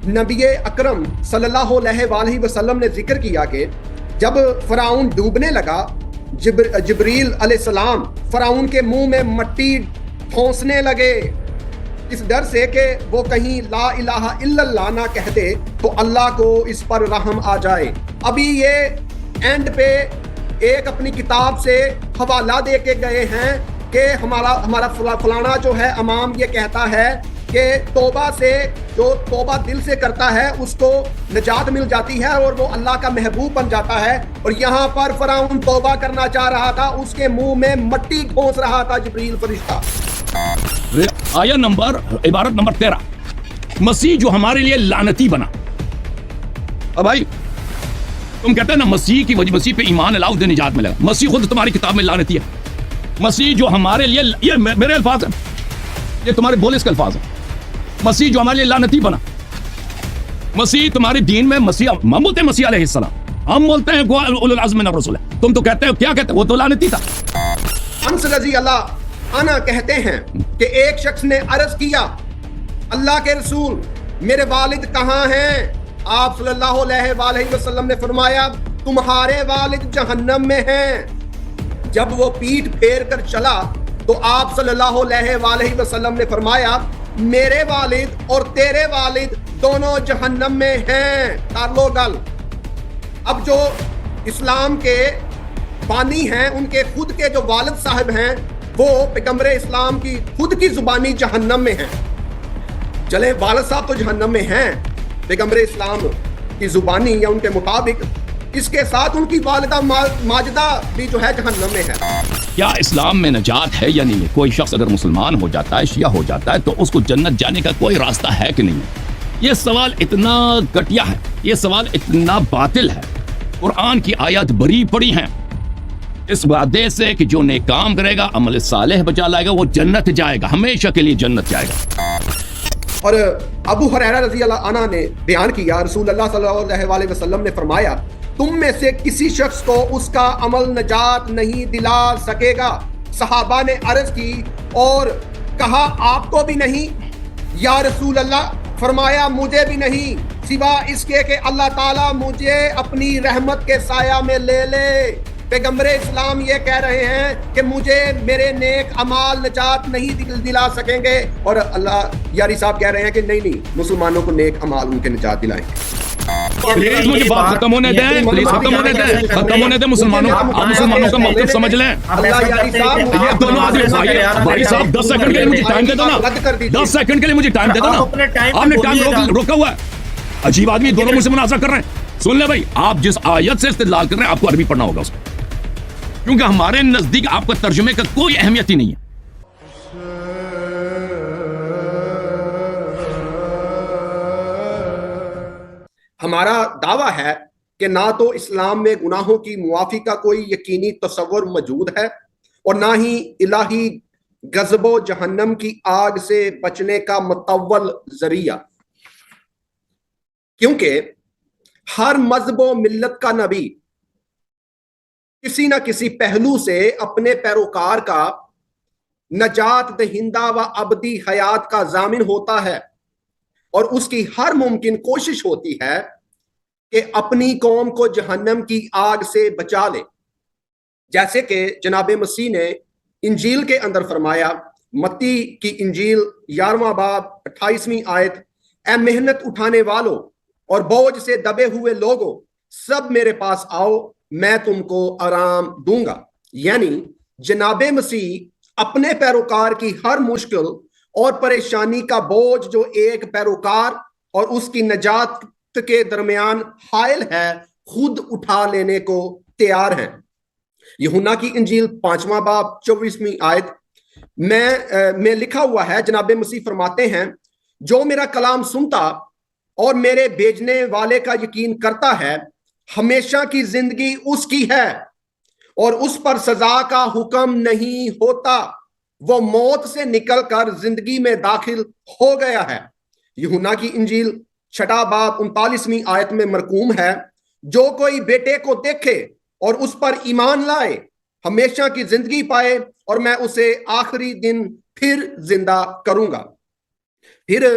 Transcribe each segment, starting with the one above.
نبی اکرم صلی اللہ علیہ وآلہ وسلم نے ذکر کیا کہ جب فرعون ڈوبنے لگا، جبریل علیہ السلام فرعون کے منہ میں مٹی ٹھونسنے لگے اس ڈر سے کہ وہ کہیں لا الہ الا اللہ نہ کہہ دے تو اللہ کو اس پر رحم آ جائے۔ ابھی یہ اینڈ پہ ایک اپنی کتاب سے حوالہ دے کے گئے ہیں کہ ہمارا فلانا جو ہے امام یہ کہتا ہے کہ توبہ سے، جو توبہ دل سے کرتا ہے اس کو نجات مل جاتی ہے اور وہ اللہ کا محبوب بن جاتا ہے، اور یہاں پر فرعون توبہ کرنا چاہ رہا تھا، اس کے منہ میں مٹی ٹھونس رہا تھا جبریل فرشتہ۔ آیت نمبر، عبارت نمبر 13، مسیح جو ہمارے لیے لعنتی بنا۔ اب بھائی تم کہتے ہیں نا مسیح کی وجہ، مسیح پہ ایمان لاؤ دے نجات ملے گا، مسیح خود تمہاری کتاب میں لعنتی ہے۔ مسیح جو ہمارے لیے، یہ میرے الفاظ ہیں، یہ تمہارے بولس کے الفاظ ہیں، مسیح جو ہمارے لیے لعنتی بنا۔ مسیح تمہارے دین میں، مسیح ہم بولتے ہیں مسیح علیہ السلام، ہم بولتے ہیں اولو العزم من الرسل ہے، تم تو کہتے ہو، کیا کہتے ہیں، وہ تو لعنتی تھا۔ انس رضی اللہ عنہ کہتے ہیں کہ ایک شخص نے عرض کیا، اللہ کے رسول میرے والد کہاں ہیں؟ آپ صلی اللہ علیہ وآلہ وسلم نے فرمایا تمہارے والد جہنم میں ہیں۔ جب وہ پیٹھ پھیر کر چلا تو آپ صلی اللہ علیہ وآلہ وسلم نے فرمایا میرے والد اور تیرے والد دونوں جہنم میں ہیں، کر لو گل۔ اب جو اسلام کے بانی ہیں، ان کے خود کے جو والد صاحب ہیں، وہ پیغمبر اسلام کی خود کی زبانی جہنم میں ہیں۔ چلے والد صاحب تو جہنم میں ہیں پیغمبر اسلام کی زبانی یا ان کے مطابق، اس کے ساتھ ان کی والدہ ماجدہ بھی جو ہے جہنم میں ہے۔ کیا اسلام میں نجات ہے یا نہیں ہے؟ کوئی شخص اگر مسلمان ہو جاتا ہے، شیعہ ہو جاتا ہے، تو اس کو جنت جانے کا کوئی راستہ ہے کہ نہیں ہے؟ یہ سوال اتنا گھٹیا ہے، یہ سوال اتنا باطل ہے۔ قرآن کی آیات بری پڑی ہیں اس وعدے سے کہ جو نیک کام کرے گا، عمل صالح بچا لائے گا، وہ جنت جائے گا، ہمیشہ کے لیے جنت جائے گا۔ اور ابو ہریرہ رضی اللہ عنہ نے بیان کیا، رسول اللہ صلی اللہ علیہ وآلہ وسلم نے فرمایا تم میں سے کسی شخص کو اس کا عمل نجات نہیں دلا سکے گا۔ صحابہ نے عرض کی اور کہا آپ کو بھی نہیں یا رسول اللہ؟ فرمایا مجھے بھی نہیں، سوا اس کے کہ اللہ تعالیٰ مجھے اپنی رحمت کے سایہ میں لے لے۔ پیغمبر اسلام یہ کہہ رہے ہیں کہ مجھے میرے نیک اعمال نجات نہیں دلا سکیں گے، اور اللہ یاری صاحب کہہ رہے ہیں کہ نہیں مسلمانوں کو نیک اعمال ان کے نجات دلائیں گے۔ پلیز مجھے بات ختم ہونے دیں، پلیز ختم ہونے دیں، ختم ہونے دیں مسلمانوں، آپ مسلمانوں کا موقف سمجھ لیں۔ یہ دونوں آدمی بھائی صاحب 10 سیکنڈ کے لیے مجھے ٹائم دے دو نا، 10 سیکنڈ کے لیے مجھے ٹائم دے دو نا، آپ نے ٹائم روکا ہوا ہے۔ عجیب آدمی دونوں مجھ سے مناظرہ کر رہے ہیں۔ سن لیں بھائی، آپ جس آیت سے استدلال کر رہے ہیں آپ کو عربی پڑھنا ہوگا اس کو، کیونکہ ہمارے نزدیک آپ کا ترجمے کا کوئی اہمیت ہی نہیں ہے۔ ہمارا دعویٰ ہے کہ نہ تو اسلام میں گناہوں کی معافی کا کوئی یقینی تصور موجود ہے، اور نہ ہی الہی غضب و جہنم کی آگ سے بچنے کا متول ذریعہ، کیونکہ ہر مذہب و ملت کا نبی کسی نہ کسی پہلو سے اپنے پیروکار کا نجات دہندہ و ابدی حیات کا ضامن ہوتا ہے، اور اس کی ہر ممکن کوشش ہوتی ہے کہ اپنی قوم کو جہنم کی آگ سے بچا لے، جیسے کہ جناب مسیح نے انجیل کے اندر فرمایا، متی کی انجیل 11واں باب 28ویں آیت، اے محنت اٹھانے والوں اور بوجھ سے دبے ہوئے لوگوں، سب میرے پاس آؤ، میں تم کو آرام دوں گا۔ یعنی جناب مسیح اپنے پیروکار کی ہر مشکل اور پریشانی کا بوجھ جو ایک پیروکار اور اس کی نجات کے درمیان حائل ہے، خود اٹھا لینے کو تیار ہیں۔ یوحنا کی انجیل 5واں باب 24ویں آیت میں لکھا ہوا ہے، جناب مسیح فرماتے ہیں جو میرا کلام سنتا اور میرے بھیجنے والے کا یقین کرتا ہے، ہمیشہ کی زندگی اس کی ہے اور اس پر سزا کا حکم نہیں ہوتا، وہ موت سے نکل کر زندگی میں داخل ہو گیا ہے۔ یوحنا کی انجیل 6 باب 39ویں آیت میں مرقوم ہے، جو کوئی بیٹے کو دیکھے اور اس پر ایمان لائے ہمیشہ کی زندگی پائے، اور میں اسے آخری دن پھر زندہ کروں گا۔ پھر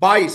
22,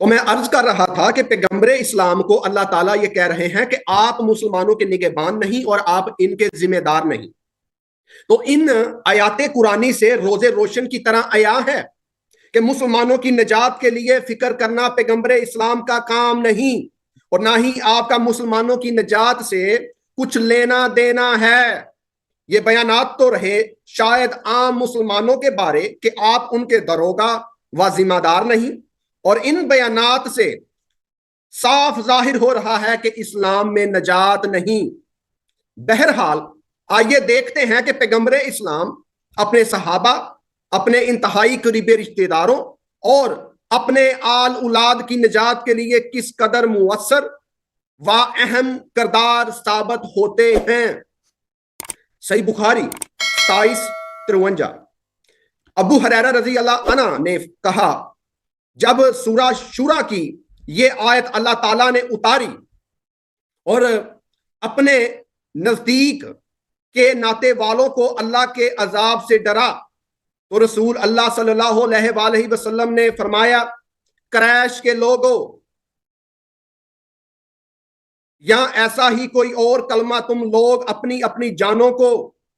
تو میں عرض کر رہا تھا کہ پیغمبر اسلام کو اللہ تعالیٰ یہ کہہ رہے ہیں کہ آپ مسلمانوں کے نگہبان نہیں اور آپ ان کے ذمہ دار نہیں. تو ان آیات قرآنی سے روز روشن کی طرح عیاں ہے کہ مسلمانوں کی نجات کے لیے فکر کرنا پیغمبر اسلام کا کام نہیں، اور نہ ہی آپ کا مسلمانوں کی نجات سے کچھ لینا دینا ہے. یہ بیانات تو رہے شاید عام مسلمانوں کے بارے کہ آپ ان کے داروغہ و ذمہ دار نہیں، اور ان بیانات سے صاف ظاہر ہو رہا ہے کہ اسلام میں نجات نہیں. بہرحال آئیے دیکھتے ہیں کہ پیغمبر اسلام اپنے صحابہ، اپنے انتہائی قریبی رشتہ داروں اور اپنے آل اولاد کی نجات کے لیے کس قدر مؤثر و اہم کردار ثابت ہوتے ہیں. صحیح بخاری 2753. ابو ہریرہ رضی اللہ عنہ نے کہا جب سورہ شورا کی یہ آیت اللہ تعالیٰ نے اتاری اور اپنے نزدیک کے ناتے والوں کو اللہ کے عذاب سے ڈرا تو رسول اللہ صلی اللہ علیہ وآلہ وسلم نے فرمایا، قریش کے لوگوں، یا ایسا ہی کوئی اور کلمہ تم لوگ اپنی اپنی جانوں کو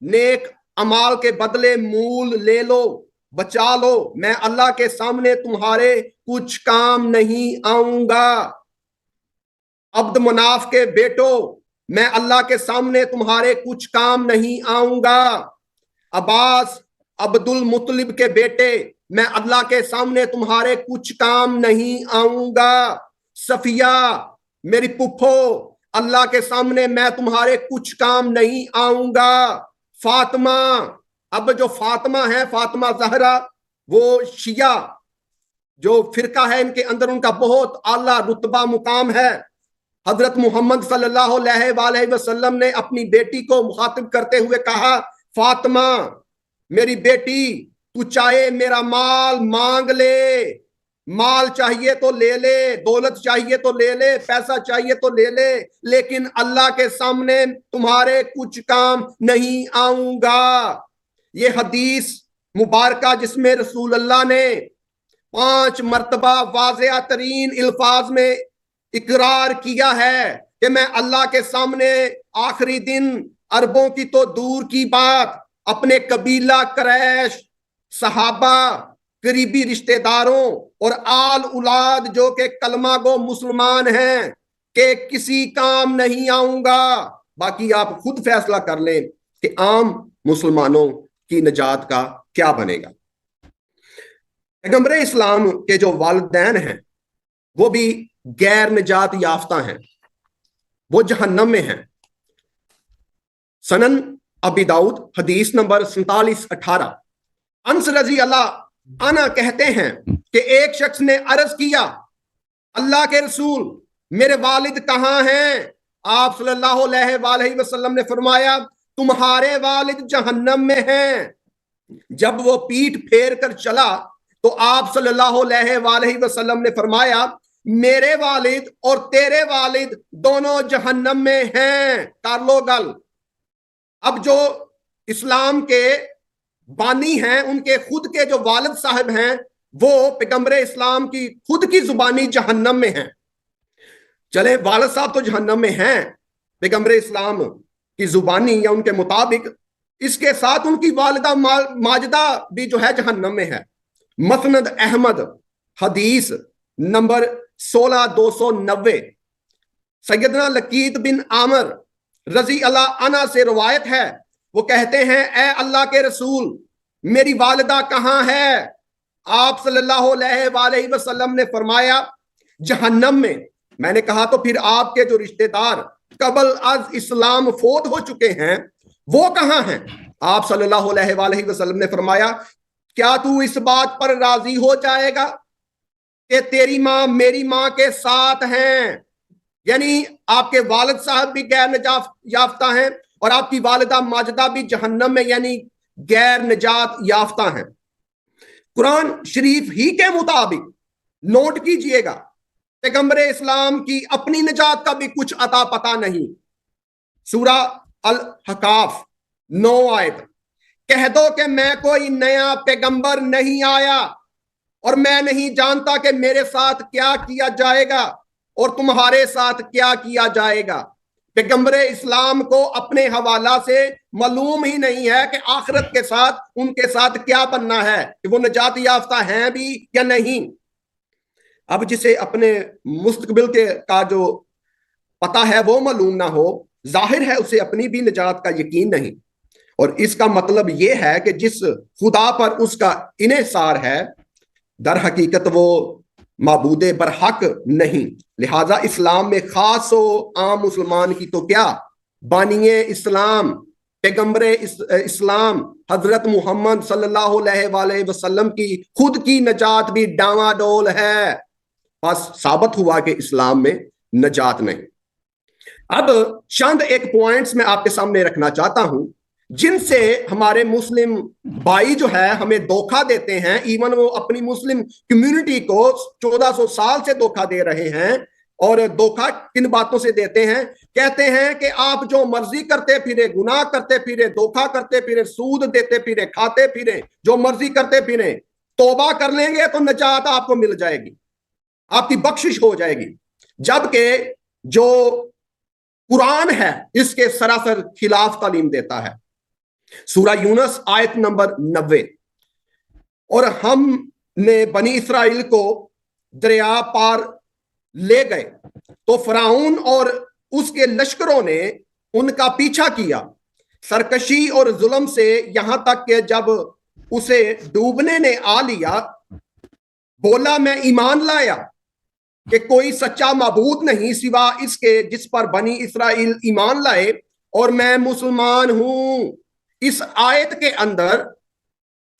نیک اعمال کے بدلے مول لے لو، بچا لو، میں اللہ کے سامنے تمہارے کچھ کام نہیں آؤں گا. عبد مناف کے بیٹو، میں اللہ کے سامنے تمہارے کچھ کام نہیں آؤں گا. عباس عبد المطلب کے بیٹے، میں اللہ کے سامنے تمہارے کچھ کام نہیں آؤں گا. صفیہ میری پھپھو، اللہ کے سامنے میں تمہارے کچھ کام نہیں آؤں گا. فاطمہ، اب جو فاطمہ ہے فاطمہ زہرا، وہ شیعہ جو فرقہ ہے ان کے اندر ان کا بہت اعلیٰ رتبہ مقام ہے. حضرت محمد صلی اللہ علیہ وآلہ وسلم نے اپنی بیٹی کو مخاطب کرتے ہوئے کہا، فاطمہ میری بیٹی، تو چاہے میرا مال مانگ لے، مال چاہیے تو لے لے، دولت چاہیے تو لے لے، پیسہ چاہیے تو لے لے، لیکن اللہ کے سامنے تمہارے کچھ کام نہیں آؤں گا. یہ حدیث مبارکہ جس میں رسول اللہ نے 5 مرتبہ واضح ترین الفاظ میں اقرار کیا ہے کہ میں اللہ کے سامنے آخری دن عربوں کی تو دور کی بات اپنے قبیلہ قریش، صحابہ، قریبی رشتہ داروں اور آل اولاد جو کہ کلمہ گو مسلمان ہیں کہ کسی کام نہیں آؤں گا. باقی آپ خود فیصلہ کر لیں کہ عام مسلمانوں کی نجات کا کیا بنے گا. پیغمبر اسلام کے جو والدین ہیں وہ بھی غیر نجات یافتہ ہیں، وہ جہنم میں ہیں. سنن ابی داؤد حدیث نمبر 4718. انس رضی اللہ عنہ کہتے ہیں کہ ایک شخص نے عرض کیا، اللہ کے رسول میرے والد کہاں ہیں؟ آپ صلی اللہ علیہ وآلہ وسلم نے فرمایا، تمہارے والد جہنم میں ہیں. جب وہ پیٹھ پھیر کر چلا تو آپ صلی اللہ علیہ وآلہ وسلم نے فرمایا، میرے والد اور تیرے والد دونوں جہنم میں ہیں. کر لو گل. اب جو اسلام کے بانی ہیں ان کے خود کے جو والد صاحب ہیں وہ پیغمبر اسلام کی خود کی زبانی جہنم میں ہیں. چلے والد صاحب تو جہنم میں ہیں پیغمبر اسلام کی زبانی یا ان کے مطابق، اس کے ساتھ ان کی والدہ ماجدہ بھی جو ہے جہنم میں ہے. مسند احمد حدیث نمبر 16290. سیدنا لقیت بن عامر رضی اللہ عنہ سے روایت ہے، وہ کہتے ہیں، اے اللہ کے رسول میری والدہ کہاں ہے؟ آپ صلی اللہ علیہ وآلہ وسلم نے فرمایا، جہنم میں. میں نے کہا تو پھر آپ کے جو رشتہ دار قبل از اسلام فوت ہو چکے ہیں وہ کہاں ہیں؟ آپ صلی اللہ علیہ وآلہ وسلم نے فرمایا، کیا تو اس بات پر راضی ہو جائے گا کہ تیری ماں میری ماں کے ساتھ ہیں؟ یعنی آپ کے والد صاحب بھی غیر نجات یافتہ ہیں اور آپ کی والدہ ماجدہ بھی جہنم میں یعنی غیر نجات یافتہ ہیں. قرآن شریف ہی کے مطابق نوٹ کیجئے گا پیغمبر اسلام کی اپنی نجات کا بھی کچھ عطا پتہ نہیں. سورہ الحقاف 9 آیت، کہہ دو کہ میں کوئی نیا پیغمبر نہیں آیا اور میں نہیں جانتا کہ میرے ساتھ کیا کیا جائے گا اور تمہارے ساتھ کیا کیا جائے گا۔ پیغمبر اسلام کو اپنے حوالہ سے معلوم ہی نہیں ہے کہ آخرت کے ساتھ ان کے ساتھ کیا بننا ہے، کہ وہ نجات یافتہ ہیں بھی یا نہیں۔ اب جسے اپنے مستقبل کا جو پتہ ہے وہ معلوم نہ ہو، ظاہر ہے اسے اپنی بھی نجات کا یقین نہیں، اور اس کا مطلب یہ ہے کہ جس خدا پر اس کا انحصار ہے در حقیقت وہ معبود برحق نہیں۔ لہذا اسلام میں خاص و عام مسلمان کی تو کیا، بانی اسلام پیغمبر اسلام حضرت محمد صلی اللہ علیہ وآلہ وسلم کی خود کی نجات بھی ڈاواڈول ہے۔ بس ثابت ہوا کہ اسلام میں نجات نہیں۔ اب چند ایک پوائنٹس میں آپ کے سامنے رکھنا چاہتا ہوں جن سے ہمارے مسلم بھائی جو ہے ہمیں دھوکہ دیتے ہیں، ایون وہ اپنی مسلم کمیونٹی کو 1400 سال سے دھوکہ دے رہے ہیں۔ اور دھوکہ کن باتوں سے دیتے ہیں؟ کہتے ہیں کہ آپ جو مرضی کرتے پھرے، گناہ کرتے پھرے، دھوکہ کرتے پھرے، سود دیتے پھرے، کھاتے پھرے، جو مرضی کرتے پھرے، توبہ کر لیں گے تو نجات آپ کو مل جائے گی، آپ کی بخشش ہو جائے گی۔ جبکہ جو قرآن ہے اس کے سراسر خلاف تعلیم دیتا ہے۔ سورہ یونس آیت نمبر 90، اور ہم نے بنی اسرائیل کو دریا پار لے گئے تو فرعون اور اس کے لشکروں نے ان کا پیچھا کیا سرکشی اور ظلم سے، یہاں تک کہ جب اسے ڈوبنے نے آ لیا بولا میں ایمان لایا کہ کوئی سچا معبود نہیں سوا اس کے جس پر بنی اسرائیل ایمان لائے، اور میں مسلمان ہوں۔ اس آیت کے اندر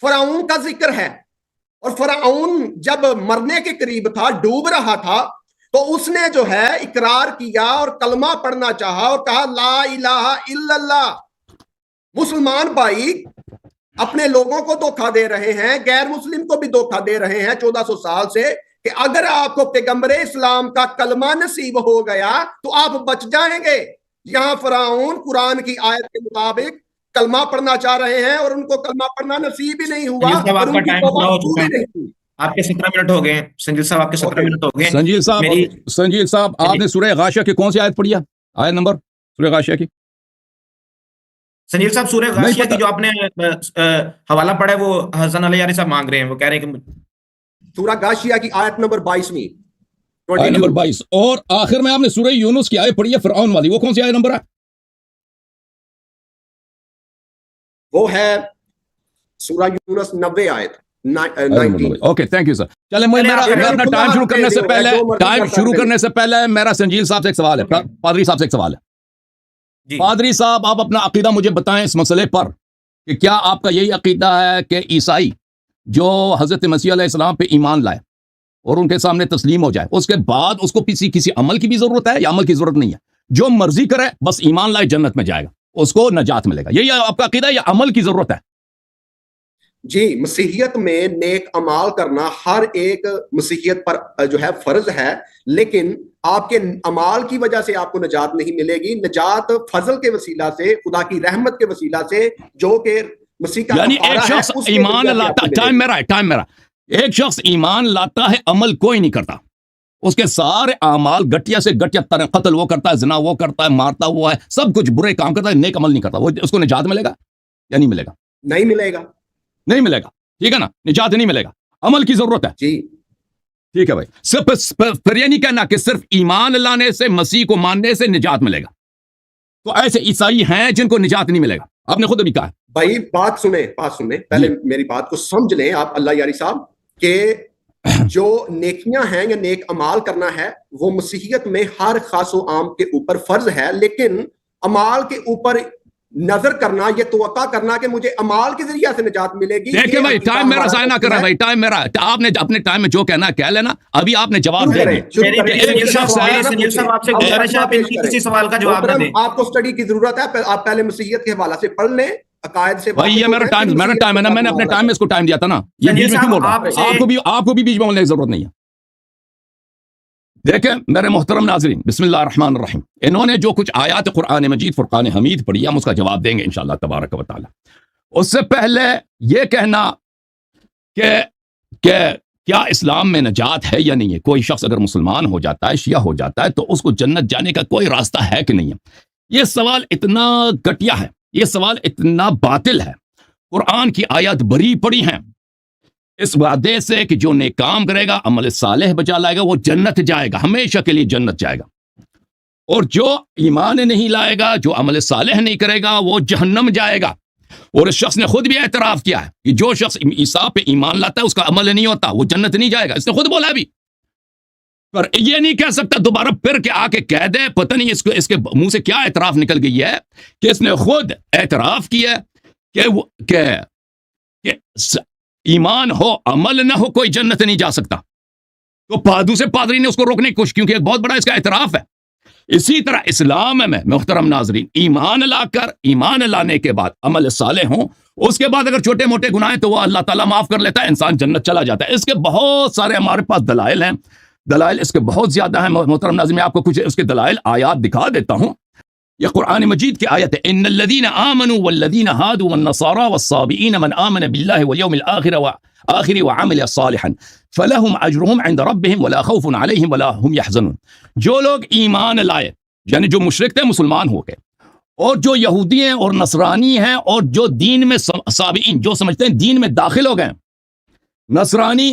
فرعون کا ذکر ہے، اور فرعون جب مرنے کے قریب تھا، ڈوب رہا تھا، تو اس نے جو ہے اقرار کیا اور کلمہ پڑھنا چاہا اور کہا لا الہ الا اللہ۔ مسلمان بھائی اپنے لوگوں کو دھوکہ دے رہے ہیں، غیر مسلم کو بھی دھوکہ دے رہے ہیں 1400 سال سے، کہ اگر آپ کو پیغمبر اسلام کا کلمہ نصیب ہو گیا تو آپ بچ جائیں گے۔ یہاں فرعون قرآن کی آیت کے مطابق کلمہ پڑھنا چاہ رہے ہیں اور ان کو کلمہ پڑھنا نصیب ہی نہیں ہوا، اور ان کی توبہ قبول ہی نہیں ہوئی۔ آپ کے 17 منٹ ہو گئے سنجیل صاحب، آپ کے 17 منٹ ہو گئے۔ سنجیل صاحب آپ نے سورہ غاشیہ کی کون سی آیت پڑھی ہے؟ آیت نمبر سورہ غاشیہ کی؟ سنجیل صاحب سورہ غاشیہ کی جو آپ نے حوالہ پڑھا ہے وہ حسن علی یاری صاحب مانگ رہے ہیں، وہ کہہ رہے ہیں کہ سورہ غاشیہ کی آیت نمبر 22، آیت نمبر 22، اور آخر میں آپ نے سورہ یونس کی آیت پڑھی ہے فرعون والی، وہ کون سی آیت نمبر ہے؟ وہ ہے سورہ یونس 90 آیت 19۔ Okay thank you sir. چلے میرا اپنا ٹائم شروع کرنے سے پہلے میرا سنجیل صاحب سے ایک سوال ہے، پادری صاحب سے ایک سوال ہے۔ پادری صاحب آپ اپنا عقیدہ مجھے بتائیں اس مسئلے پر کہ کیا آپ کا یہی عقیدہ ہے کہ عیسائی جو حضرت مسیح علیہ السلام پہ ایمان لائے اور ان کے سامنے تسلیم ہو جائے، اس کے بعد اس کو کسی عمل کی بھی ضرورت ہے یا عمل کی ضرورت نہیں ہے؟ جو مرضی کرے بس ایمان لائے جنت میں جائے گا، اس کو نجات ملے گا، یہی آپ کا عقیدہ ہے یا عمل کی ضرورت ہے؟ جی، مسیحیت میں نیک اعمال کرنا ہر ایک مسیحیت پر جو ہے فرض ہے، لیکن آپ کے اعمال کی وجہ سے آپ کو نجات نہیں ملے گی۔ نجات فضل کے وسیلہ سے، خدا کی رحمت کے وسیلہ سے، جو کہ مسیح کا یعنی ایک شخص ایمان لاتا، ٹائم میرا ایک شخص ایمان لاتا ہے، عمل کوئی نہیں کرتا، اس کے سارے اعمال گٹیا سے گٹیا، قتل وہ کرتا ہے، زنا وہ کرتا ہے، مارتا ہوا ہے، سب کچھ برے کام کرتا ہے، نیک عمل نہیں کرتا، وہ اس کو نجات ملے گا یا نہیں ملے گا؟ نہیں ملے گا، نہیں ملے گا، ٹھیک ہے نا، نجات نہیں ملے گا، عمل کی ضرورت ہے۔ جی ٹھیک ہے بھائی، صرف پھر یہ نہیں کہنا کہ صرف ایمان لانے سے، مسیح کو ماننے سے نجات ملے گا۔ تو ایسے عیسائی ہیں جن کو نجات نہیں ملے گا، آپ نے خود ابھی کہا۔ بھائی بات سنیں پہلے میری بات کو سمجھ لیں آپ اللہ یاری صاحب، کہ جو نیکیاں ہیں یا نیک اعمال کرنا ہے وہ مسیحیت میں ہر خاص و عام کے اوپر فرض ہے، لیکن اعمال کے اوپر نظر کرنا، یہ توقع کرنا کہ مجھے اعمال کے ذریعے سے نجات ملے گی، دیکھیں بھائی ٹائم میرا ضائع نہ کر رہا ہے، بھائی ٹائم میرا، آپ نے اپنے ٹائم میں جو کہنا کہہ لینا، ابھی آپ نے جواب دے دیا۔ آپ کو اسٹڈی کی ضرورت ہے، آپ پہلے مسیحیت کے حوالے سے پڑھ لیں، عقائد سے۔ بھائی یہ میرا ٹائم ہے نا، میں نے اپنے ٹائم میں اس کو ٹائم دیا تھا نا، یہ بیچ میں کیوں بول رہا ہوں؟ آپ کو بھی بیچ میں بولنے کی ضرورت نہیں ہے۔ دیکھیں میرے محترم ناظرین، بسم اللہ الرحمن الرحیم، انہوں نے جو کچھ آیات قرآن مجید فرقان حمید پڑھی، ہم اس کا جواب دیں گے انشاءاللہ تبارک و تعالی۔ اس سے پہلے یہ کہنا کہ کیا اسلام میں نجات ہے یا نہیں ہے؟ کوئی شخص اگر مسلمان ہو جاتا ہے، شیعہ ہو جاتا ہے، تو اس کو جنت جانے کا کوئی راستہ ہے کہ نہیں ہے؟ یہ سوال اتنا گھٹیا ہے، یہ سوال اتنا باطل ہے۔ قرآن کی آیات بری پڑی ہیں اس وعدے سے کہ جو نیک کام کرے گا، عمل صالح بجا لائے گا، وہ جنت جائے گا، ہمیشہ کے لیے جنت جائے گا، اور جو ایمان نہیں لائے گا، جو عمل صالح نہیں کرے گا، وہ جہنم جائے گا۔ اور اس شخص نے خود بھی اعتراف کیا ہے کہ جو شخص عیسیٰ پہ ایمان لاتا ہے، اس کا عمل نہیں ہوتا، وہ جنت نہیں جائے گا، اس نے خود بولا بھی۔ پر یہ نہیں کہہ سکتا دوبارہ پھر کے آ کے کہہ دے، پتہ نہیں اس کے منہ سے کیا اعتراف نکل گئی ہے کہ اس نے خود اعتراف کیا کہ ایمان ہو عمل نہ ہو کوئی جنت نہیں جا سکتا۔ تو دوسرے پادری نے اس کو روکنے کی کوشش، کیونکہ ایک بہت بڑا اس کا اعتراف ہے۔ اسی طرح اسلام میں محترم ناظرین، ایمان لانے کے بعد عمل صالح ہوں، اس کے بعد اگر چھوٹے موٹے گناہ ہیں تو وہ اللہ تعالیٰ معاف کر لیتا ہے، انسان جنت چلا جاتا ہے۔ اس کے بہت سارے ہمارے پاس دلائل ہیں، دلائل اس کے بہت زیادہ ہیں محترم ناظرین۔ میں آپ کو کچھ اس کے دلائل آیات دکھا دیتا ہوں۔ یہ قرآن مجید کی آیت ہے، ان الذین آمنوا والذین ہادوا والنصارى والصابئین من آمن باللہ والیوم الآخر وعمل صالحا فلہم اجرہم عند ربہم ولا خوف علیہم ولا هم یحزنون۔ جو لوگ ایمان لائے، یعنی جو مشرک تھے مسلمان ہو گئے، اور جو یہودی ہیں اور نصرانی ہیں، اور جو دین میں صابئین، جو سمجھتے ہیں دین میں داخل ہو گئے، نصرانی،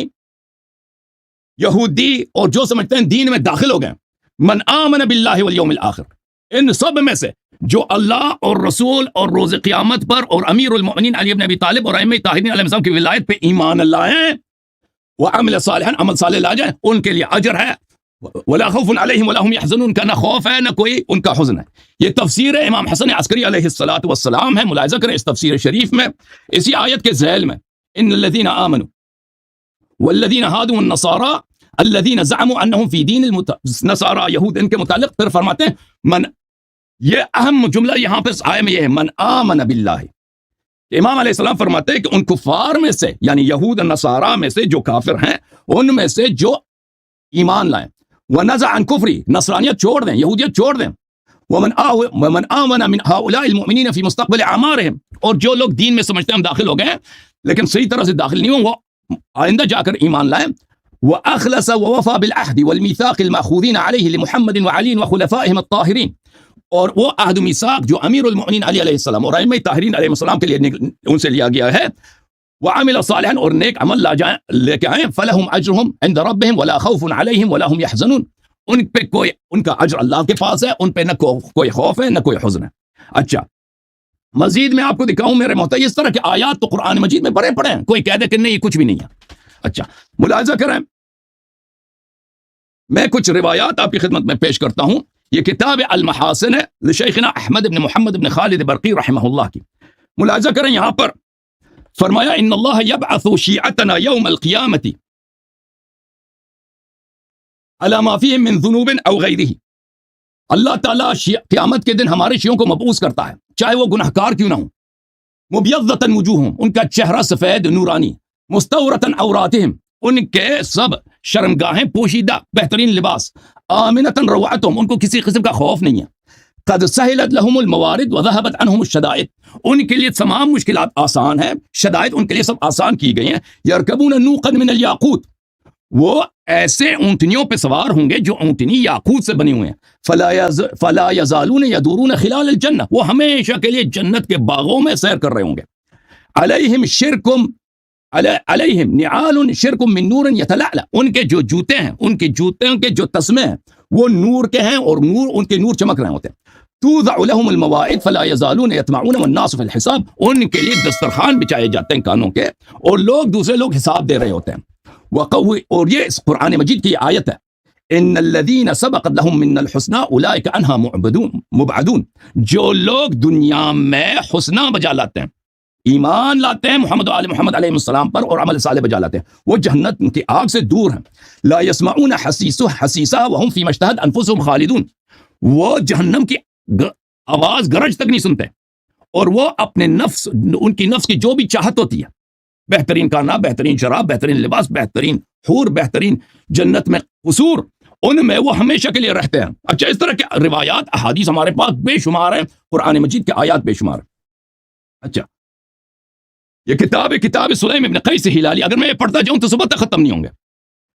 یہودی، اور جو سمجھتے ہیں دین میں داخل ہو گئے، من آمن باللہ والیوم الآخر، ان سب میں سے جو اللہ اور رسول اور روز قیامت پر اور امیر المؤمنین علی بن ابی طالب اور ائمہ طاہرین علیہ السلام کی ولایت پہ ایمان لائیں، وعمل صالحا، عمل صالح لا جائیں، ان کے لیے اجر ہے، ولا خوف علیہم ولا هم یحزنون، کا نہ خوف ہے نہ کوئی ان کا حزن ہے۔ یہ تفسیر امام حسن عسکری علیہ الصلوۃ والسلام ہے، ملاحظہ کریں اس تفسیر شریف میں، اسی آیت کے ذیل میں، ان الذین آمنوا والذین ہادوا والنصارى الذین زعموا انہم فی دین النصارى، یہود، ان کے متعلق پھر فرماتے ہیں یہ اہم جملہ یہاں پہ آئے میں یہ ہے، من آمن باللہ۔ امام علیہ السلام فرماتے ہیں کہ ان کفار میں سے، یعنی یہود نصارہ میں سے جو کافر ہیں، ان میں سے جو ایمان لائیں، ونزع عن کفری، نصرانیت چھوڑ دیں، یہودیت چھوڑ دیں، ومن آمن من هؤلاء المؤمنین فی مستقبل اعمارہم، اور جو لوگ دین میں سمجھتے ہیں ہم داخل ہو گئے ہیں لیکن صحیح طرح سے داخل نہیں ہوں، وہ آئندہ جا کر ایمان لائیں، وأخلص ووفى بالعهد والميثاق المأخوذين عليه لمحمد وعلي وخلفائهم الطاهرين، اور وہ عہد و میثاق جو امیر المؤمنین علی علیہ السلام اور ائمہ طاہرین علیہ السلام کے لیے ان سے لیا گیا ہے، وعمل صالحا، اور نیک عمل لے کے آئیں، فلہم اجرہم عند ربہم ولا خوف علیہم ولا هم یحزنون، ان پہ ان کا اجر اللہ کے پاس ہے، ان پہ نہ کوئی خوف ہے نہ کوئی حزن ہے۔ اچھا، مزید میں آپ کو دکھاؤں میرے محترم، اس طرح کے آیات تو قرآن مجید میں بڑے پڑے ہیں، کوئی کہہ دے کہ نہیں کچھ بھی نہیں ہے۔ اچھا، ملاحظہ کریں، میں کچھ روایات آپ کی خدمت میں پیش کرتا ہوں۔ یہ کتاب المحاسن ہے لشیخنا احمد بن محمد بن خالد برقی رحمہ اللہ کی۔ ملاحظہ کریں، یہاں پر فرمایا ان اللہ یبعث شیعتنا یوم القیامت علی ما فیہم من ذنوب او غیرہ، اللہ تعالیٰ قیامت کے دن ہمارے شیعوں کو مبعوث کرتا ہے، چاہے وہ گناہگار کیوں نہ ہوں، مبیضۃ وجوہہم، ان کا چہرہ سفید نورانی، مستورۃ عوراتہم، ان کے سب شرمگاہیں پوشیدہ، بہترین لباس، آمنۃ روعتہم، ان کو کسی قسم کا خوف نہیں ہے، قد سہلت لہم الموارد وذہبت عنہم الشدائد، ان کے لیے تمام مشکلات آسان ہیں، شدائد ان کے لیے سب آسان کی گئی ہیں، یرکبون نوقا من الیاقوت، وہ ایسے اونٹنیوں پہ سوار ہوں گے جو اونٹنی یاقوت سے بنی ہوئے ہیں، فلا یزالون یدورون خلال الجنہ، وہ ہمیشہ کے لیے جنت کے باغوں میں سیر کر رہے ہوں گے، علیہم نعال شرک من نور یتلألأ، ان کے جو جوتے ہیں، ان کے جوتوں کے جو تسمے ہیں وہ نور کے ہیں، اور ان کے نور چمک رہے ہوتے ہیں، توضع لهم المواعظ فلا يزالون يطمعون والناس في الحساب، ان کے لیے دسترخوان بچائے جاتے ہیں کانوں کے، اور دوسرے لوگ حساب دے رہے ہوتے ہیں۔ اور یہ اس قرآن مجید کی آیت ہے، ان الذين سبقت لهم من الحسنى اولئك عنها مبعدون، جو لوگ دنیا میں حسنہ بجا لاتے ہیں، ایمان لاتے ہیں محمد و آل محمد علیہ السلام پر، اور عمل صالح بجا لاتے ہیں، وہ جہنت کی آگ سے دور ہیں، لا يسمعون حسیسا وهم فيما اشتهت انفسهم خالدون، وہ جہنم کی آواز گرج تک نہیں سنتے، اور وہ اپنے نفس، ان کی نفس کی جو بھی چاہت ہوتی ہے، بہترین کھانا، بہترین شراب، بہترین لباس، بہترین حور، بہترین جنت میں قصور، ان میں وہ ہمیشہ کے لیے رہتے ہیں۔ اچھا، اس طرح کے روایات احادیث ہمارے پاس بے شمار ہیں، قرآن مجید کے آیات بے شمار ہیں۔ اچھا، یہ کتاب سلیم ابن قیس ہلالی، اگر میں یہ پڑھتا جاؤں تو صبح تک ختم نہیں ہوں گے،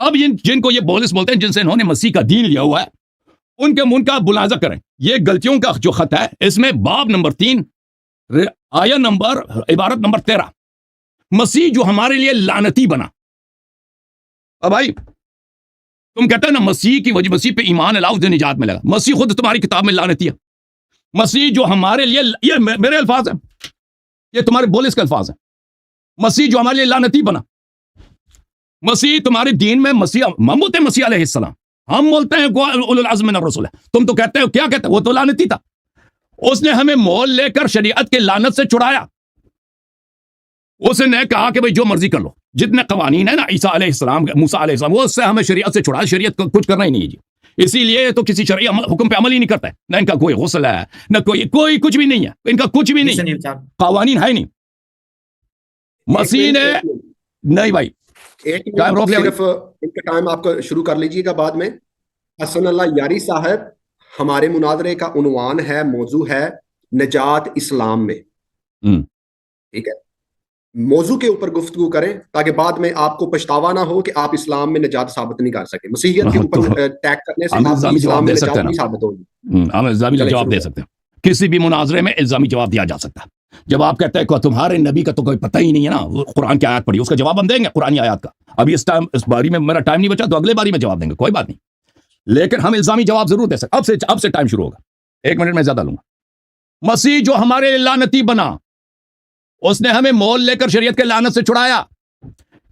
اب جن کو یہ بولس بولتے ہیں، جن سے انہوں نے مسیح کا دین لیا ہوا ہے، ان کے منہ کا ملاحظہ کریں. یہ غلطیوں کا جو خط ہے، اس میں باب نمبر 3 آیا نمبر عبارت نمبر 13، مسیح جو ہمارے لیے لعنتی بنا. اب بھائی تم کہتے ہیں نا مسیح کی وجہ، مسیح پہ ایمان لاؤ تو نجات ملے گا. مسیح خود تمہاری کتاب میں لعنتی ہے. مسیح جو ہمارے لیے، یہ میرے الفاظ ہیں، یہ تمہارے بولس کے الفاظ ہیں. مسیح جو ہمارے لیے لعنتی بنا. مسیح تمہارے دین میں مسیح محمود ہے، مسیح علیہ السلام. ہم بولتے ہیں اولو العزم من الرسل ہے، تم تو کہتے ہو، کیا کہتے ہیں؟ وہ تو لعنتی تھا. اس نے ہمیں مول لے کر شریعت کے لعنت سے چھڑایا. اس نے کہا کہ بھئی جو مرضی کر لو، جتنے قوانین ہیں نا عیسیٰ علیہ السلام، موسیٰ علیہ السلام، وہ اس سے ہمیں شریعت سے چھڑایا. شریعت کو کچھ کرنا ہی نہیں ہے جی. اسی لیے تو کسی شرعی حکم پہ عمل ہی نہیں کرتا ہے. نہ ان کا کوئی غسل ہے، نہ کوئی کچھ بھی نہیں ہے. ان کا کچھ بھی نہیں، قوانین ہے نہیں. مسیح نے نہیں بھائی، ٹائم روک لیا. صرف ان کا ٹائم آپ کو شروع کر لیجئے گا بعد میں. حسن اللہ یاری صاحب، ہمارے مناظرے کا عنوان ہے، موضوع ہے نجات اسلام میں. ٹھیک ہے، موضوع کے اوپر گفتگو کریں تاکہ بعد میں آپ کو پچھتاوا نہ ہو کہ آپ اسلام میں نجات ثابت نہیں کر سکے. مسیحیت کے اوپر ٹیگ کرنے سے آپ اسلام میں نجات نہیں ثابت ہوگی. ہم الزامی جواب دے سکتے ہیں. کسی بھی مناظرے میں الزامی جواب دیا جا سکتا ہے. جب آپ کہتے ہیں کہ تمہارے نبی کا تو کوئی پتہ ہی نہیں ہے نا، قرآن کی آیات پڑھی، اس کا جواب ہم دیں گے قرآن آیات کا. ابھی اس باری میں میرا ٹائم نہیں بچا تو اگلے باری میں جواب دیں گے، کوئی بات نہیں. لیکن ہم الزامی جواب ضرور دے سکتے. اب سے ٹائم شروع ہوگا، 1 منٹ میں زیادہ لوں گا. مسیح جو ہمارے لعنتی بنا، اس نے ہمیں مول لے کر شریعت کے لعنت سے چھڑایا.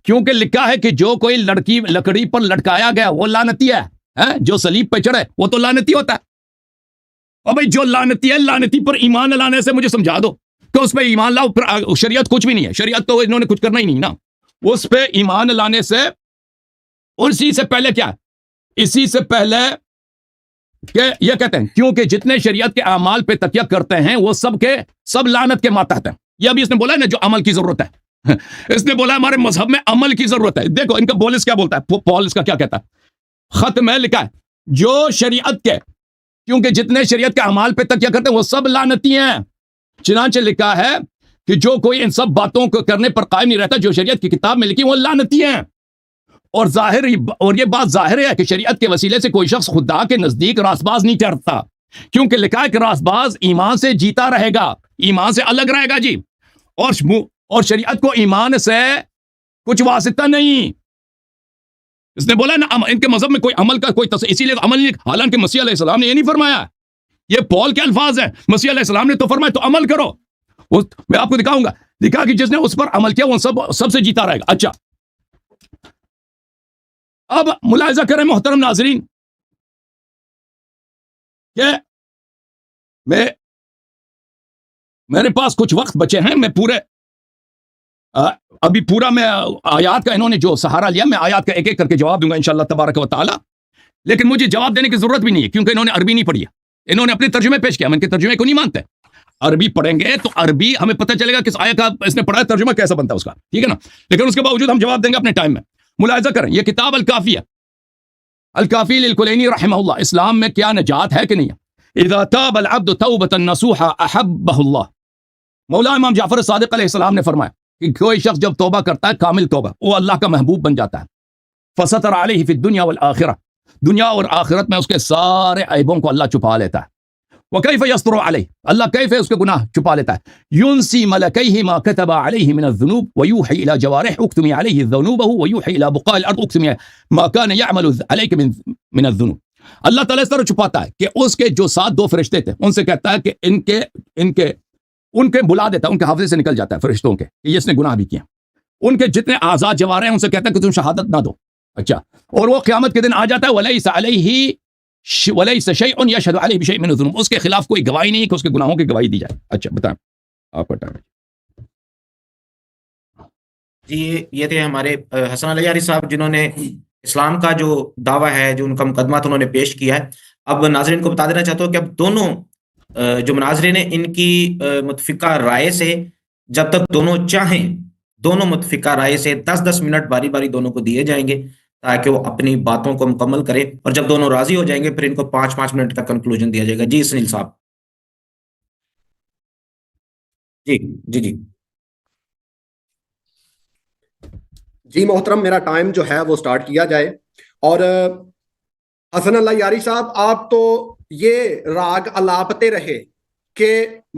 کیونکہ لکھا ہے کہ جو کوئی لکڑی پر لٹکایا گیا وہ لعنتی ہے. جو صلیب پہ چڑھے وہ تو لعنتی ہوتا ہے. اور بھائی جو لعنتی ہے، لعنتی پر ایمان لانے سے مجھے سمجھا دو کہ اس پہ ایمان لاؤ. پھر شریعت کچھ بھی نہیں ہے. شریعت تو انہوں نے کچھ کرنا ہی نہیں نا. اس پہ ایمان لانے سے، اسی سے پہلے کیا ہے؟ اسی سے پہلے کہ یہ کہتے ہیں کیونکہ جتنے شریعت کے اعمال پہ تکیہ کرتے ہیں وہ سب کے سب لعنت کے ماتحت ہیں. یہ ابھی اس نے بولا نا جو عمل کی ضرورت ہے. اس نے بولا ہمارے مذہب میں عمل کی ضرورت ہے. دیکھو ان کا بولس کیا بولتا ہے، پال اس کا کیا کہتا ہے. خط میں لکھا ہے جو شریعت کے، کیونکہ جتنے شریعت کے اعمال پہ تکیہ کرتے ہیں وہ سب لعنتی ہیں. چنانچہ لکھا ہے کہ جو کوئی ان سب باتوں کو کرنے پر قائم نہیں رہتا جو شریعت کی کتاب میں لکھی وہ لعنتی ہیں. اور یہ بات ظاہر ہے کہ شریعت کے وسیلے سے کوئی شخص خدا کے نزدیک راست باز نہیں ٹھہرتا، کیونکہ لکھا ہے کہ راست باز ایمان سے جیتا رہے گا، ایمان سے الگ رہے گا جی. اور شریعت کو ایمان سے کچھ واسطہ نہیں. اس نے بولا نا ان کے مذہب میں کوئی عمل کا کوئی اسی لیے عمل نہیں. حالانکہ مسیح علیہ السلام نے یہ نہیں فرمایا. یہ پال کے الفاظ ہیں. مسیح علیہ السلام نے تو فرمایا تو عمل کرو. میں آپ کو دکھاؤں گا، دکھا کہ جس نے اس پر عمل کیا وہ سب سے جیتا رہے گا. اچھا اب ملاحظہ کریں محترم ناظرین کہ میرے پاس کچھ وقت بچے ہیں. میں ابھی پورا میں آیات کا انہوں نے جو سہارا لیا، میں آیات کا ایک ایک کر کے جواب دوں گا انشاءاللہ تبارک و تعالی. لیکن مجھے جواب دینے کی ضرورت بھی نہیں ہے کیونکہ انہوں نے عربی نہیں پڑھی ہے. انہوں نے اپنے ترجمے پیش کیا، میں ان کے ترجمے کو نہیں مانتے. عربی پڑھیں گے تو عربی ہمیں پتہ چلے گا کس آیت کا اس نے پڑھا ہے، ترجمہ کیسا بنتا ہے اس کا، ٹھیک ہے نا. لیکن اس کے باوجود ہم جواب دیں گے اپنے ٹائم میں. ملاحظہ کریں یہ کتاب الکافی ہے، الکافی للکلینی رحمہ اللہ. اسلام میں کیا نجات ہے کہ نہیں ہے؟ اذا تاب العبد توبۃ نصوحا احبہ اللہ. مولا امام جعفر صادق علیہ السلام نے فرمایا کہ کوئی شخص جب توبہ کرتا ہے کامل توبہ، وہ اللہ کا محبوب بن جاتا ہے. فستر علیہ فی الدنیا والآخرہ، دنیا اور آخرت میں اس کے سارے عیبوں کو اللہ چھپا لیتا ہے. وکیف یستر علیہ، اللہ کیسے اس کے گناہ چھپا لیتا ہے. ینسی ملکیہ ما کتب علیہ من الذنوب ویوحی الی جوارح اکتمی علیہ ذنوبہ ویوحی الی بقاء الارض اکتمی ما کان یعمل علیک من الذنوب. اللہ تعالیٰ اس طرح چھپاتا ہے کہ اس کے جو 7 2 فرشتے تھے ان سے کہتا ہے کہ ان کے بلا دیتا ہے، ان کے حافظے سے نکل جاتا ہے فرشتوں کے کہ اس نے گناہ بھی کیا. ان کے جتنے آزاد جوارح ہیں ان سے کہتا ہے کہ تم شہادت نہ دو. اچھا، اور وہ قیامت کے دن آ جاتا ہے ولیس علیہ ولیس شیء یشهد علیہ بشیء من الذنوب، اس کے خلاف کوئی گواہی نہیں کہ اس کے گناہوں کی گواہی دی جائے. اچھا بتائیں آپ کا ٹائم. جی یہ تھے ہمارے حسن علی یاری صاحب جنہوں نے اسلام کا جو دعویٰ ہے، جو ان کا مقدمہ انہوں نے پیش کیا ہے. اب ناظرین کو بتا دینا چاہتا ہوں کہ اب دونوں جو مناظرین ہیں ان کی متفقہ رائے سے، جب تک دونوں چاہیں، دونوں متفقہ رائے سے 10-10 منٹ باری باری دونوں کو دیے جائیں گے تاکہ وہ اپنی باتوں کو مکمل کرے، اور جب دونوں راضی ہو جائیں گے پھر ان کو 5-5 منٹ کا کنکلوژن دیا جائے گا. جی سنیل صاحب. جی جی جی جی محترم، میرا ٹائم جو ہے وہ سٹارٹ کیا جائے. اور حسن اللہ یاری صاحب آپ تو یہ راگ الاپتے رہے کہ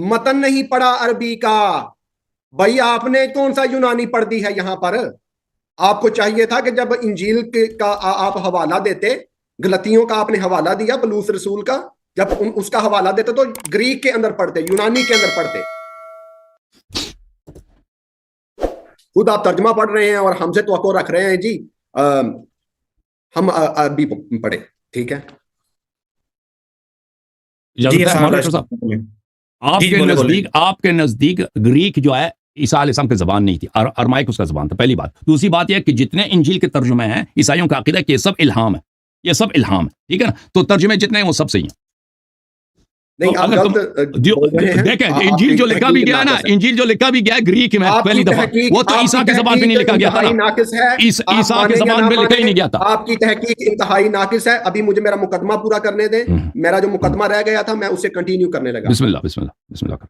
متن نہیں پڑھا عربی کا. بھائی آپ نے کون سا یونانی پڑھ دی ہے یہاں پر؟ آپ کو چاہیے تھا کہ جب انجیل کا آپ حوالہ دیتے, غلطیوں کا آپ نے حوالہ دیا بلوس رسول کا, جب اس کا حوالہ دیتے تو گریک کے اندر پڑھتے, یونانی کے اندر پڑھتے. خود آپ ترجمہ پڑھ رہے ہیں اور ہم سے توقع رکھ رہے ہیں جی ہم عربی پڑھیں. ٹھیک ہے جی آپ کے نزدیک گریک جو ہے عیسیٰ علیہ السلام کی زبان نہیں تھی, ارمائک اس کا زبان تھا, پہلی بات. دوسری بات یہ کہ جتنے انجیل کے ترجمے ہیں عیسائیوں کا عقیدہ کہ یہ سب الہام ہے, یہ سب الہام ہے, ٹھیک ہے نا. تو ترجمے جتنے ہیں وہ سب صحیح ہیں. دیکھیں انجیل جو لکھا بھی گیا نا, انجیل جو لکھا بھی گیا ہے گریک میں پہلی دفعہ, وہ تو عیسیٰ کی زبان میں نہیں لکھا گیا تھا, عیسیٰ کی زبان میں لکھا ہی نہیں گیا تھا. آپ کی تحقیق انتہائی ناقص ہے. ابھی مجھے میرا مقدمہ پورا کرنے دیں. میرا جو مقدمہ رہ گیا تھا میں اسے کنٹینیو کرنے لگا. بسم اللہ بسم اللہ بسم اللہ.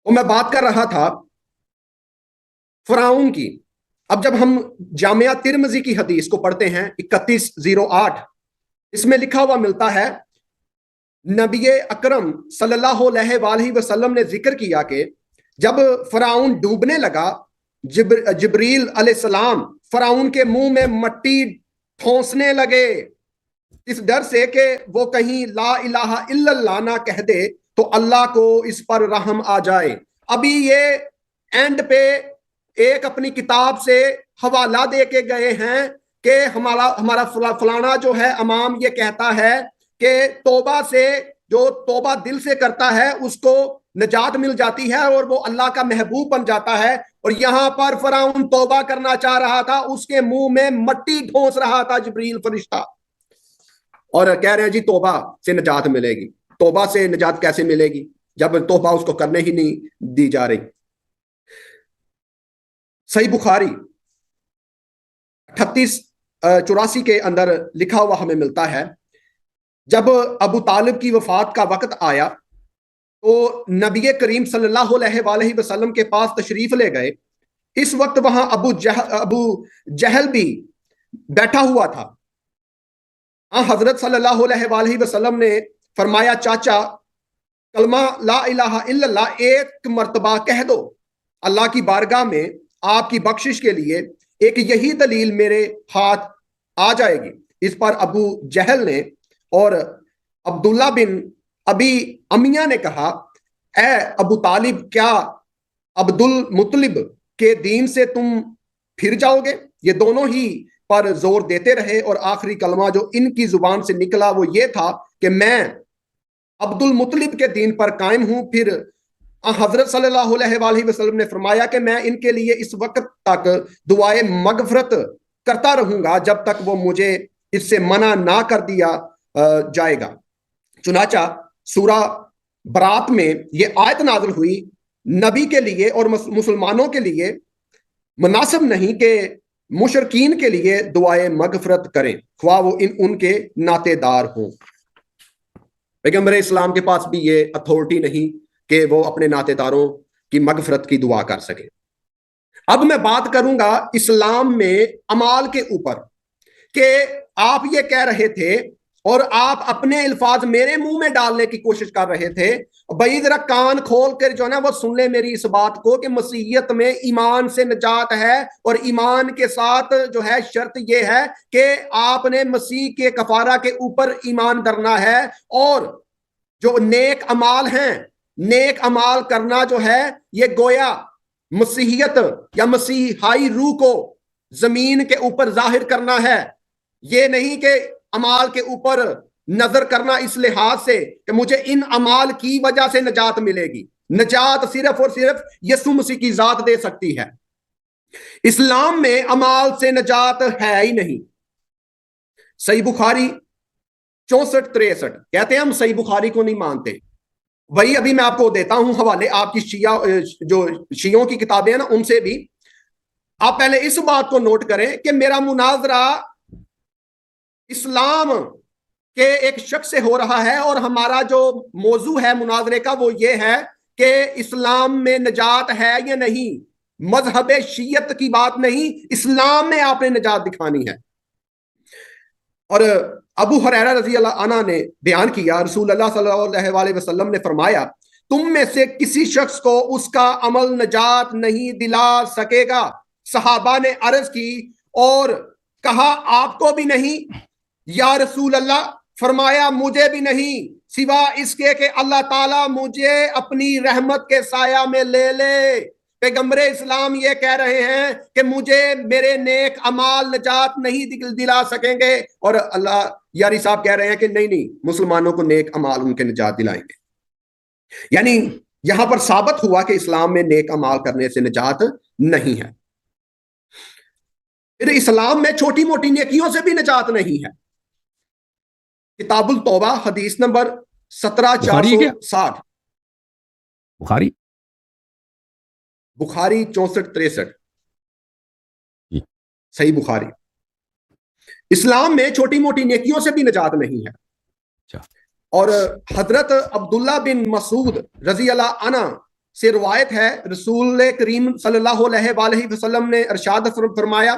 میں بات کر رہا تھا فرعون کی. اب جب ہم جامعہ ترمذی کی حدیث کو پڑھتے ہیں 3108, اس میں لکھا ہوا ملتا ہے نبی اکرم صلی اللہ علیہ وآلہ وسلم نے ذکر کیا کہ جب فرعون ڈوبنے لگا, جبریل علیہ السلام فرعون کے منہ میں مٹی ٹھونسنے لگے اس ڈر سے کہ وہ کہیں لا الہ الا اللہ نہ کہہ دے تو اللہ کو اس پر رحم آ جائے. ابھی یہ اینڈ پہ ایک اپنی کتاب سے حوالہ دے کے گئے ہیں کہ ہمارا فلانا جو ہے امام یہ کہتا ہے کہ توبہ سے, جو توبہ دل سے کرتا ہے اس کو نجات مل جاتی ہے اور وہ اللہ کا محبوب بن جاتا ہے. اور یہاں پر فرعون توبہ کرنا چاہ رہا تھا, اس کے منہ میں مٹی ٹھونس رہا تھا جبریل فرشتہ, اور کہہ رہے ہیں جی توبہ سے نجات ملے گی. توبہ سے نجات کیسے ملے گی جب توبہ اس کو کرنے ہی نہیں دی جا رہی. صحیح بخاری 3884 کے اندر لکھا ہوا ہمیں ملتا ہے جب ابو طالب کی وفات کا وقت آیا تو نبی کریم صلی اللہ علیہ وآلہ وسلم کے پاس تشریف لے گئے. اس وقت وہاں ابو جہل بھی بیٹھا ہوا تھا. حضرت صلی اللہ علیہ وآلہ وسلم نے فرمایا چاچا کلمہ لا الہ الا اللہ ایک مرتبہ کہہ دو, اللہ کی بارگاہ میں آپ کی بخشش کے لیے ایک یہی دلیل میرے ہاتھ آ جائے گی. اس پر ابو جہل نے اور عبداللہ بن ابی امیہ نے کہا اے ابو طالب کیا عبد المطلب کے دین سے تم پھر جاؤ گے؟ یہ دونوں ہی پر زور دیتے رہے اور آخری کلمہ جو ان کی زبان سے نکلا وہ یہ تھا کہ میں عبد المطلب کے دین پر قائم ہوں. پھر حضرت صلی اللہ علیہ وآلہ وسلم نے فرمایا کہ میں ان کے لیے اس وقت تک دعائے مغفرت کرتا رہوں گا جب تک وہ مجھے اس سے منع نہ کر دیا جائے گا. چنانچہ سورہ برات میں یہ آیت نازل ہوئی, نبی کے لیے اور مسلمانوں کے لیے مناسب نہیں کہ مشرکین کے لیے دعائے مغفرت کریں خواہ وہ ان کے ناطے دار ہوں. پیغمبر اسلام کے پاس بھی یہ اتھارٹی نہیں کہ وہ اپنے ناطے داروں کی مغفرت کی دعا کر سکے. اب میں بات کروں گا اسلام میں اعمال کے اوپر کہ آپ یہ کہہ رہے تھے اور آپ اپنے الفاظ میرے منہ میں ڈالنے کی کوشش کر رہے تھے. بھائی ذرا کان کھول کر جو ہے نا وہ سن لے میری اس بات کو کہ مسیحیت میں ایمان سے نجات ہے, اور ایمان کے ساتھ جو ہے شرط یہ ہے کہ آپ نے مسیح کے کفارہ کے اوپر ایمان کرنا ہے, اور جو نیک اعمال ہیں, نیک اعمال کرنا جو ہے یہ گویا مسیحیت یا مسیحائی روح کو زمین کے اوپر ظاہر کرنا ہے. یہ نہیں کہ اعمال کے اوپر نظر کرنا اس لحاظ سے کہ مجھے ان اعمال کی وجہ سے نجات ملے گی. نجات صرف اور صرف یسوع مسیح کی ذات دے سکتی ہے. اسلام میں اعمال سے نجات ہے ہی نہیں. صحیح بخاری 64-63 کہتے ہیں ہم صحیح بخاری کو نہیں مانتے. وہی ابھی میں آپ کو دیتا ہوں حوالے آپ کی شیعوں کی کتابیں ہیں نا ان سے بھی. آپ پہلے اس بات کو نوٹ کریں کہ میرا مناظرہ اسلام کے ایک شخص سے ہو رہا ہے, اور ہمارا جو موضوع ہے مناظرے کا وہ یہ ہے کہ اسلام میں نجات ہے یا نہیں. مذہب شیعت کی بات نہیں، اسلام میں آپ نے نجات دکھانی ہے۔ اور ابو ہریرہ رضی اللہ عنہ نے بیان کیا، رسول اللہ صلی اللہ علیہ وسلم نے فرمایا تم میں سے کسی شخص کو اس کا عمل نجات نہیں دلا سکے گا۔ صحابہ نے عرض کی اور کہا آپ کو بھی نہیں یا رسول اللہ؟ فرمایا مجھے بھی نہیں، سوا اس کے کہ اللہ تعالیٰ مجھے اپنی رحمت کے سایہ میں لے لے۔ پیغمبر اسلام یہ کہہ رہے ہیں کہ مجھے میرے نیک اعمال نجات نہیں دلا سکیں گے، اور اللہ یاری صاحب کہہ رہے ہیں کہ نہیں مسلمانوں کو نیک اعمال ان کے نجات دلائیں گے۔ یعنی یہاں پر ثابت ہوا کہ اسلام میں نیک اعمال کرنے سے نجات نہیں ہے۔ پھر اسلام میں چھوٹی موٹی نیکیوں سے بھی نجات نہیں ہے۔ کتاب التوبہ حدیث نمبر 17460، بخاری 6463، صحیح بخاری۔ اسلام میں چھوٹی موٹی نیکیوں سے بھی نجات نہیں ہے۔ اور حضرت عبداللہ بن مسعود رضی اللہ عنہ سے روایت ہے، رسول کریم صلی اللہ علیہ وآلہ وسلم نے ارشاد فرمایا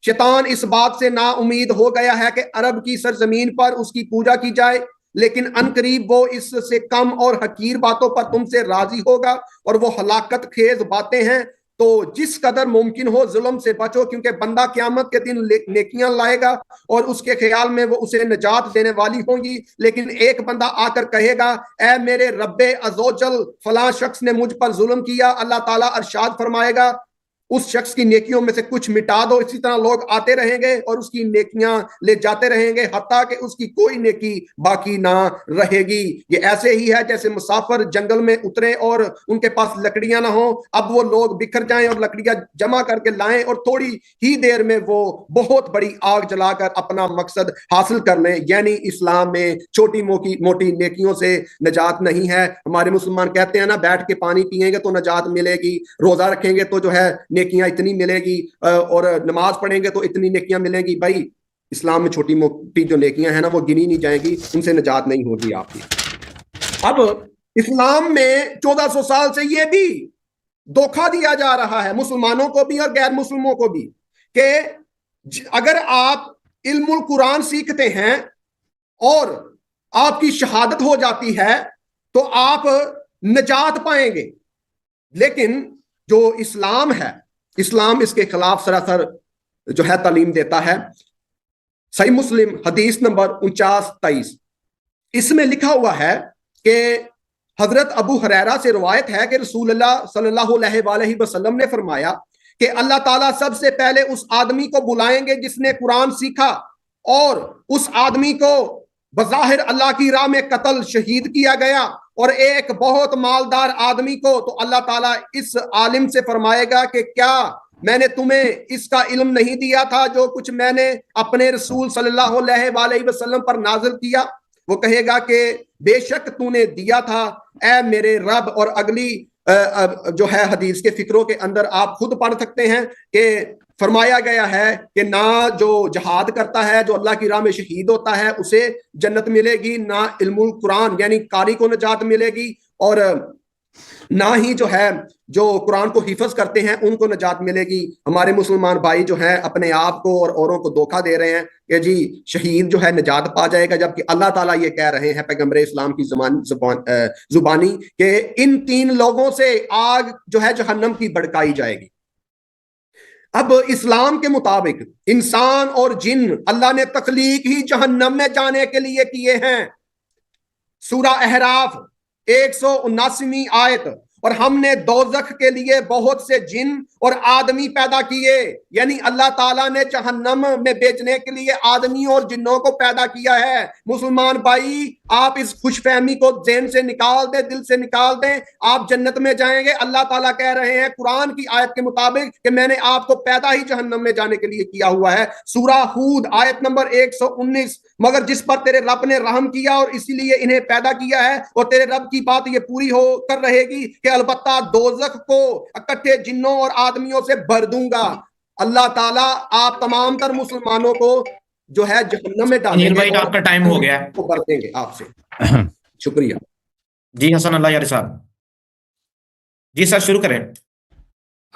شیطان اس بات سے نا امید ہو گیا ہے کہ عرب کی سرزمین پر اس کی پوجا کی جائے، لیکن ان قریب وہ اس سے کم اور حقیر باتوں پر تم سے راضی ہوگا، اور وہ ہلاکت خیز باتیں ہیں۔ تو جس قدر ممکن ہو ظلم سے بچو، کیونکہ بندہ قیامت کے دن نیکیاں لائے گا اور اس کے خیال میں وہ اسے نجات دینے والی ہوں گی، لیکن ایک بندہ آ کر کہے گا اے میرے رب عزوجل فلاں شخص نے مجھ پر ظلم کیا، اللہ تعالیٰ ارشاد فرمائے گا اس شخص کی نیکیوں میں سے کچھ مٹا دو۔ اسی طرح لوگ آتے رہیں گے اور اس کی نیکیاں لے جاتے رہیں گے حتیٰ کہ اس کی کوئی نیکی باقی نہ رہے گی۔ یہ ایسے ہی ہے جیسے مسافر جنگل میں اتریں اور ان کے پاس لکڑیاں نہ ہوں، اب وہ لوگ بکھر جائیں اور لکڑیاں جمع کر کے لائیں اور تھوڑی ہی دیر میں وہ بہت بڑی آگ جلا کر اپنا مقصد حاصل کر لیں۔ یعنی اسلام میں چھوٹی موٹی نیکیوں سے نجات نہیں ہے۔ ہمارے مسلمان کہتے ہیں نا بیٹھ کے پانی پیئیں گے تو نجات ملے گی، روزہ رکھیں گے تو جو ہے نیکیاں اتنی ملے گی، اور نماز پڑھیں گے تو اتنی نیکیاں ملیں گی۔ بھائی اسلام میں چھوٹی موٹی جو نیکیاں ہیں نا وہ گنی نہیں جائیں گی، ان سے نجات نہیں ہوگی آپ کی۔ اب اسلام میں 1400 سال سے یہ بھی دھوکہ دیا جا رہا ہے مسلمانوں کو بھی اور غیر مسلموں کو بھی، کہ اگر آپ علم القرآن سیکھتے ہیں اور آپ کی شہادت ہو جاتی ہے تو آپ نجات پائیں گے، لیکن جو اسلام ہے، اسلام اس کے خلاف سراسر جو ہے تعلیم دیتا ہے۔ صحیح مسلم حدیث نمبر 4923، اس میں لکھا ہوا ہے کہ حضرت ابو ہریرہ سے روایت ہے کہ رسول اللہ صلی اللہ علیہ وآلہ وسلم نے فرمایا کہ اللہ تعالیٰ سب سے پہلے اس آدمی کو بلائیں گے جس نے قرآن سیکھا اور اس آدمی کو بظاہر اللہ کی راہ میں قتل شہید کیا گیا، اور ایک بہت مالدار آدمی کو تو اللہ تعالیٰ اس عالم سے فرمائے گا کہ کیا میں نے تمہیں اس کا علم نہیں دیا تھا جو کچھ میں نے اپنے رسول صلی اللہ علیہ وآلہ وسلم پر نازل کیا؟ وہ کہے گا کہ بے شک تو نے دیا تھا اے میرے رب۔ اور اگلی جو ہے حدیث کے فکروں کے اندر آپ خود پڑھ سکتے ہیں کہ فرمایا گیا ہے کہ نہ جو جہاد کرتا ہے، جو اللہ کی راہ میں شہید ہوتا ہے اسے جنت ملے گی، نہ علم القرآن یعنی قاری کو نجات ملے گی، اور نہ ہی جو ہے جو قرآن کو حفظ کرتے ہیں ان کو نجات ملے گی۔ ہمارے مسلمان بھائی جو ہیں اپنے آپ کو اور اوروں کو دھوکہ دے رہے ہیں کہ جی شہید جو ہے نجات پا جائے گا، جبکہ اللہ تعالیٰ یہ کہہ رہے ہیں پیغمبر اسلام کی زبانی کہ ان 3 لوگوں سے آگ جو ہے جہنم کی بھڑکائی جائے گی۔ اب اسلام کے مطابق انسان اور جن اللہ نے تخلیق ہی جہنم میں جانے کے لیے کیے ہیں۔ سورہ احراف 179ویں آیت، اور ہم نے دوزخ کے لیے بہت سے جن اور آدمی پیدا کیے، یعنی اللہ تعالیٰ نے جہنم میں بیچنے کے لیے آدمی اور جنوں کو پیدا کیا ہے۔ مسلمان بھائی آپ اس خوش فہمی کو ذہن سے نکال دیں، دل سے نکال دیں، آپ جنت میں جائیں گے۔ اللہ تعالیٰ کہہ رہے ہیں قرآن کی آیت کے مطابق کہ میں نے آپ کو پیدا ہی جہنم میں جانے کے لیے کیا ہوا ہے۔ سورہ ہود آیت نمبر 119، مگر جس پر تیرے رب نے رحم کیا اور اسی لیے انہیں پیدا کیا ہے، اور تیرے رب کی بات یہ پوری ہو کر رہے گی کہ البتہ دوزخ کو اکٹھے جنوں اور آدمیوں سے بھر دوں گا۔ اللہ تعالیٰ آپ تمام تر مسلمانوں کو جو ہے جہنم میں ڈالیں گے، آپ کا ٹائم ہو گیا، وہ بھر دیں گے آپ سے۔ شکریہ جی حسن اللہ یاری صاحب، جی سر شروع کریں۔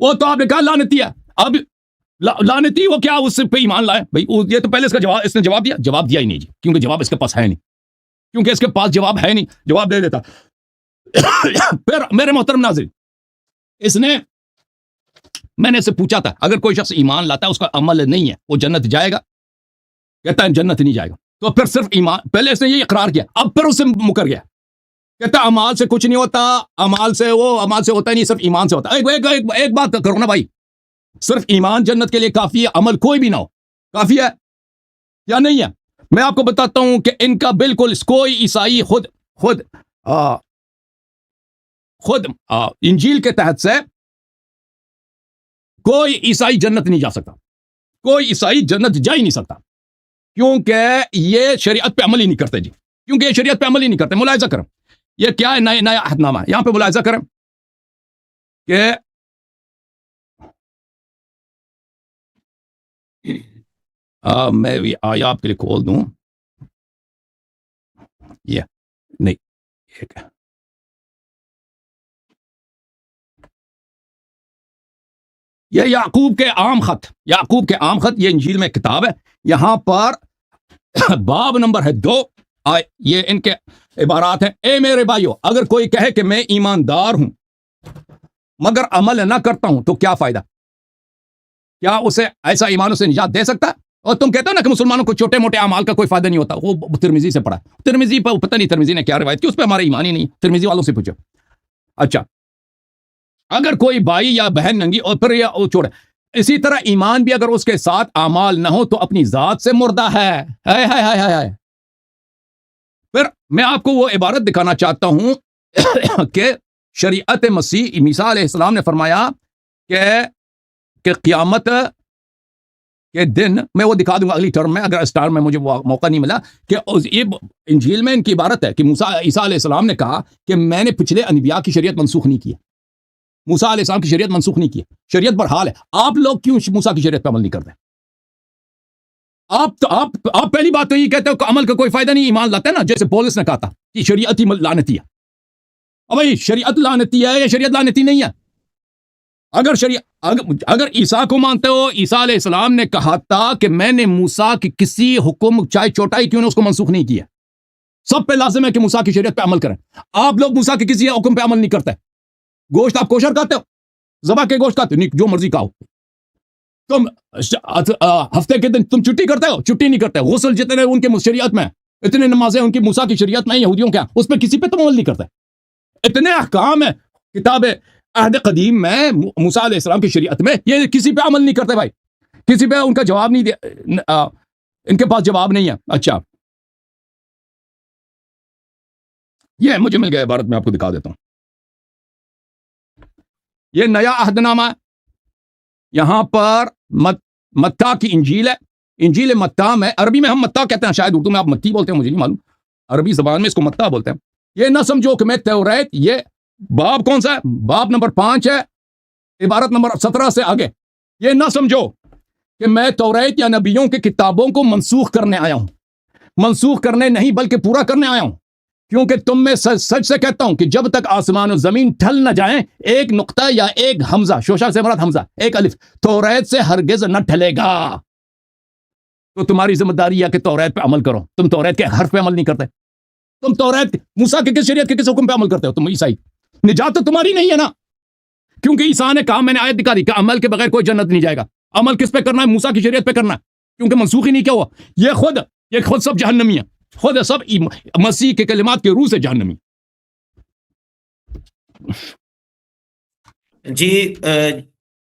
وہ تو آپ نے کہا لعنتی ہے. اب لعنتی وہ کیا اس پہ ایمان لائے بھائی؟ یہ تو پہلے اس نے جواب دیا ہی نہیں جی, کیونکہ جواب اس کے پاس ہے نہیں, کیونکہ اس کے پاس جواب ہے نہیں, جواب دے دیتا. پھر میرے محترم ناظرین, میں نے اس سے پوچھا تھا اگر کوئی شخص ایمان لاتا ہے اس کا عمل نہیں ہے وہ جنت جائے گا؟ کہتا ہے جنت نہیں جائے گا. تو پھر صرف ایمان, پہلے اس نے یہ اقرار کیا, اب پھر اس سے مکر گیا, کہتا ہے اعمال سے کچھ نہیں ہوتا, اعمال سے ہوتا ہی نہیں, صرف ایمان سے ہوتا ہے. ایک بات کرو نا بھائی, صرف ایمان جنت کے لیے کافی ہے, عمل کوئی بھی نہ ہو کافی ہے یا نہیں ہے؟ میں آپ کو بتاتا ہوں کہ ان کا بالکل کوئی عیسائی خود انجیل کے تحت سے کوئی عیسائی جنت نہیں جا سکتا, کوئی عیسائی جنت جا ہی نہیں سکتا, کیونکہ یہ شریعت پہ عمل ہی نہیں کرتے جی, کیونکہ یہ شریعت پہ عمل ہی نہیں کرتے. ملاحظہ کریں, یہ کیا ہے, نیا عہد نامہ ہے. یہاں پہ ملاحظہ کریں کہ میں آیا آپ کے لیے کھول دوں, یہ نہیں, یہ یعقوب کے عام خط, یہ انجیل میں کتاب ہے. یہاں پر باب نمبر ہے 2, یہ ان کے عبارات ہیں. اے میرے بھائیو, اگر کوئی کہے کہ میں ایماندار ہوں مگر عمل نہ کرتا ہوں تو کیا فائدہ؟ کیا اسے ایسا ایمان اسے نجات دے سکتا ہے؟ اور تم کہتے ہو نا کہ مسلمانوں کو چھوٹے موٹے اعمال کا کوئی فائدہ نہیں ہوتا, وہ ترمذی سے پڑھا, ترمذی پر پتہ نہیں ترمذی نے کیا روایت کی, اس پہ ہمارا ایمان ہی نہیں, ترمذی والوں سے پوچھو. اچھا, اگر کوئی بھائی یا بہن ننگی اور پھر یا چھوڑے, اسی طرح ایمان بھی اگر اس کے ساتھ اعمال نہ ہو تو اپنی ذات سے مردہ ہے. ہائے ہائے ہائے ہائے. پھر میں آپ کو وہ عبارت دکھانا چاہتا ہوں کہ شریعت مسیح عیسیٰ علیہ السلام نے فرمایا کہ قیامت کے دن, میں وہ دکھا دوں گا اگلی ٹرم میں اگر اس ٹرم میں مجھے موقع نہیں ملا, کہ یہ انجیل میں ان کی عبارت ہے کہ عیسیٰ علیہ السلام نے کہا کہ میں نے پچھلے انبیاء کی شریعت منسوخ نہیں کی, موسیٰ علیہ السلام کی شریعت منسوخ نہیں کی, شریعت برحال ہے. آپ لوگ کیوں موسیٰ کی شریعت پہ عمل نہیں کرتے؟ آپ پہلی بات تو یہ کہتے ہو کہ عمل کا کوئی فائدہ نہیں, ایمان لاتے ہیں نا, جیسے پولس نے کہا تھا کہ شریعت ہی لعنتی ہے. اب بھائی شریعت لعنتی ہے یا شریعت لعنتی نہیں ہے؟ اگر عیسیٰ کو مانتے ہو, عیسیٰ علیہ السلام نے کہا تھا کہ میں نے موسیٰ کی کسی حکم چاہے چھوٹا ہی کیوں نہ اس کو منسوخ نہیں کیا. سب پہ لازم ہے کہ موسیٰ کی شریعت پہ عمل کریں. آپ لوگ موسیٰ کے کسی حکم پہ عمل نہیں کرتے. گوشت آپ کوشر کھاتے ہو, ذبح کے گوشت کھاتے ہو, نہیں جو مرضی کھاؤ. تم ہفتے کے دن تم چھٹی کرتے ہو, چھٹی نہیں کرتے. غسل جتنے ان کے شریعت میں, اتنے نمازیں ان کی موسیٰ کی شریعت میں, یہودیوں کیا اس پہ کسی پہ تم عمل نہیں کرتے. اتنے احکام ہیں کتاب عہد قدیم میں, موسیٰ علیہ السلام کی شریعت میں, یہ کسی پہ عمل نہیں کرتے بھائی, کسی پہ ان کا جواب نہیں دیا, ان کے پاس جواب نہیں ہے. اچھا, یہ مجھے مل گیا عبارت, میں آپ کو دکھا دیتا ہوں. یہ نیا عہد نامہ ہے. یہاں پر متی کی انجیل ہے, انجیل متی میں, عربی میں ہم متی کہتے ہیں, شاید اردو میں آپ متی بولتے ہیں, مجھے نہیں معلوم, عربی زبان میں اس کو متی بولتے ہیں. یہ نہ سمجھو کہ میں توریت, یہ باب کون سا ہے؟ باب نمبر 5 ہے, عبارت نمبر 17 سے آگے. یہ نہ سمجھو کہ میں توریت یا نبیوں کی کتابوں کو منسوخ کرنے آیا ہوں. منسوخ کرنے نہیں بلکہ پورا کرنے آیا ہوں, کیونکہ تم میں سچ سے کہتا ہوں کہ جب تک آسمان و زمین ٹھل نہ جائیں, ایک نقطہ یا ایک حمزہ, شوشا سے مراد حمزہ, ایک الف, توریت سے ہرگز نہ ٹھلے گا. تو تمہاری ذمہ داری ہے کہ توریت پہ عمل کرو. تم توریت کے حرف پہ عمل نہیں کرتے. تم توریت موسیٰ کے کس شریعت کے کس حکم پہ عمل کرتے ہو؟ تم عیسائی. نجات تو تمہاری نہیں ہے نا, کیونکہ عیسیٰ نے کہا, میں نے آیت دکھا دی کہ عمل کے بغیر کوئی جنت نہیں جائے گا. عمل کس پہ کرنا ہے؟ موسیٰ کی شریعت پہ کرنا ہے, کیونکہ منسوخ ہی نہیں کیا ہوا. یہ خود سب جہنمی ہے, خود سب مسیح کے کلمات کے روح سے جہنمی. جی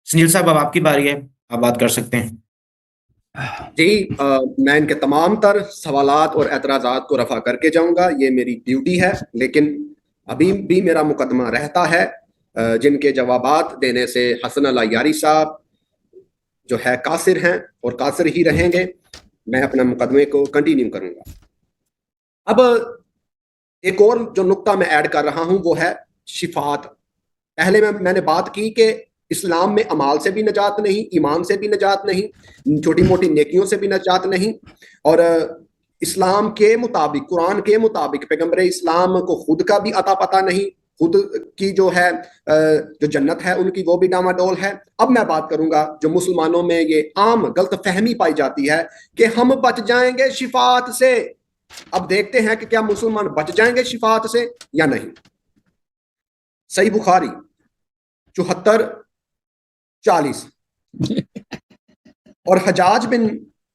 سنیل صاحب, اب آپ کی باری ہے, آپ بات کر سکتے ہیں. جی میں ان کے تمام تر سوالات اور اعتراضات کو رفع کر کے جاؤں گا, یہ میری ڈیوٹی ہے, لیکن ابھی بھی میرا مقدمہ رہتا ہے, جن کے جوابات دینے سے حسن اللہ یاری صاحب جو ہے قاصر ہیں اور قاصر ہی رہیں گے. میں اپنا مقدمے کو کنٹینیو کروں گا. اب ایک اور جو نقطہ میں ایڈ کر رہا ہوں وہ ہے شفاعت. پہلے میں نے بات کی کہ اسلام میں اعمال سے بھی نجات نہیں, ایمان سے بھی نجات نہیں, چھوٹی موٹی نیکیوں سے بھی نجات نہیں, اور اسلام کے مطابق, قرآن کے مطابق پیغمبر اسلام کو خود کا بھی عطا پتہ نہیں, خود کی جو ہے جو جنت ہے ان کی وہ بھی ڈاماڈول ہے. اب میں بات کروں گا جو مسلمانوں میں یہ عام غلط فہمی پائی جاتی ہے کہ ہم بچ جائیں گے شفاعت سے. اب دیکھتے ہیں کہ کیا مسلمان بچ جائیں گے شفاعت سے یا نہیں. صحیح بخاری 74:40 اور حجاج بن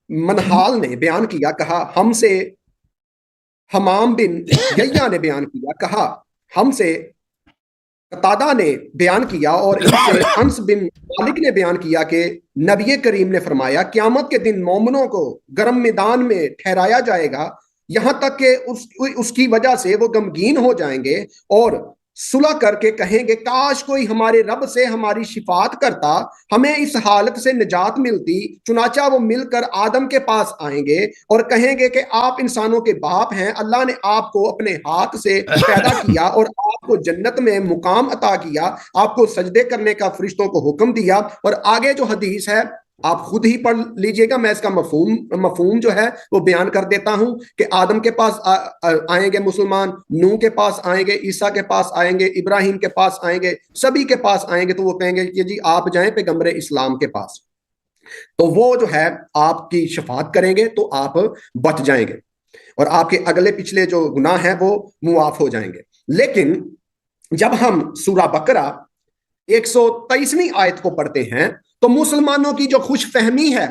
منحال نے بیان کیا, کہا ہم سے حمام بن یحییٰ نے بیان کیا, کہا ہم سے قتادہ نے بیان کیا, اور اس سے انس بن مالک نے بیان کیا کہ نبی کریم نے فرمایا قیامت کے دن مومنوں کو گرم میدان میں ٹھہرایا جائے گا یہاں تک کہ اس کی وجہ سے وہ غمگین ہو جائیں گے اور صلح کر کے کہیں گے کاش کوئی ہمارے رب سے ہماری شفاعت کرتا, ہمیں اس حالت سے نجات ملتی. چنانچہ وہ مل کر آدم کے پاس آئیں گے اور کہیں گے کہ آپ انسانوں کے باپ ہیں, اللہ نے آپ کو اپنے ہاتھ سے پیدا کیا اور آپ کو جنت میں مقام عطا کیا, آپ کو سجدے کرنے کا فرشتوں کو حکم دیا. اور آگے جو حدیث ہے آپ خود ہی پڑھ لیجئے گا, میں اس کا مفہوم جو ہے وہ بیان کر دیتا ہوں کہ آدم کے پاس آئیں گے مسلمان, نوح کے پاس آئیں گے, عیسیٰ کے پاس آئیں گے, ابراہیم کے پاس آئیں گے, سبھی کے پاس آئیں گے تو وہ کہیں گے کہ جی آپ جائیں پیغمبر اسلام کے پاس, تو وہ جو ہے آپ کی شفاعت کریں گے تو آپ بچ جائیں گے اور آپ کے اگلے پچھلے جو گناہ ہیں وہ معاف ہو جائیں گے. لیکن جب ہم سورہ بقرہ 123ویں آیت کو پڑھتے ہیں تو مسلمانوں کی جو خوش فہمی ہے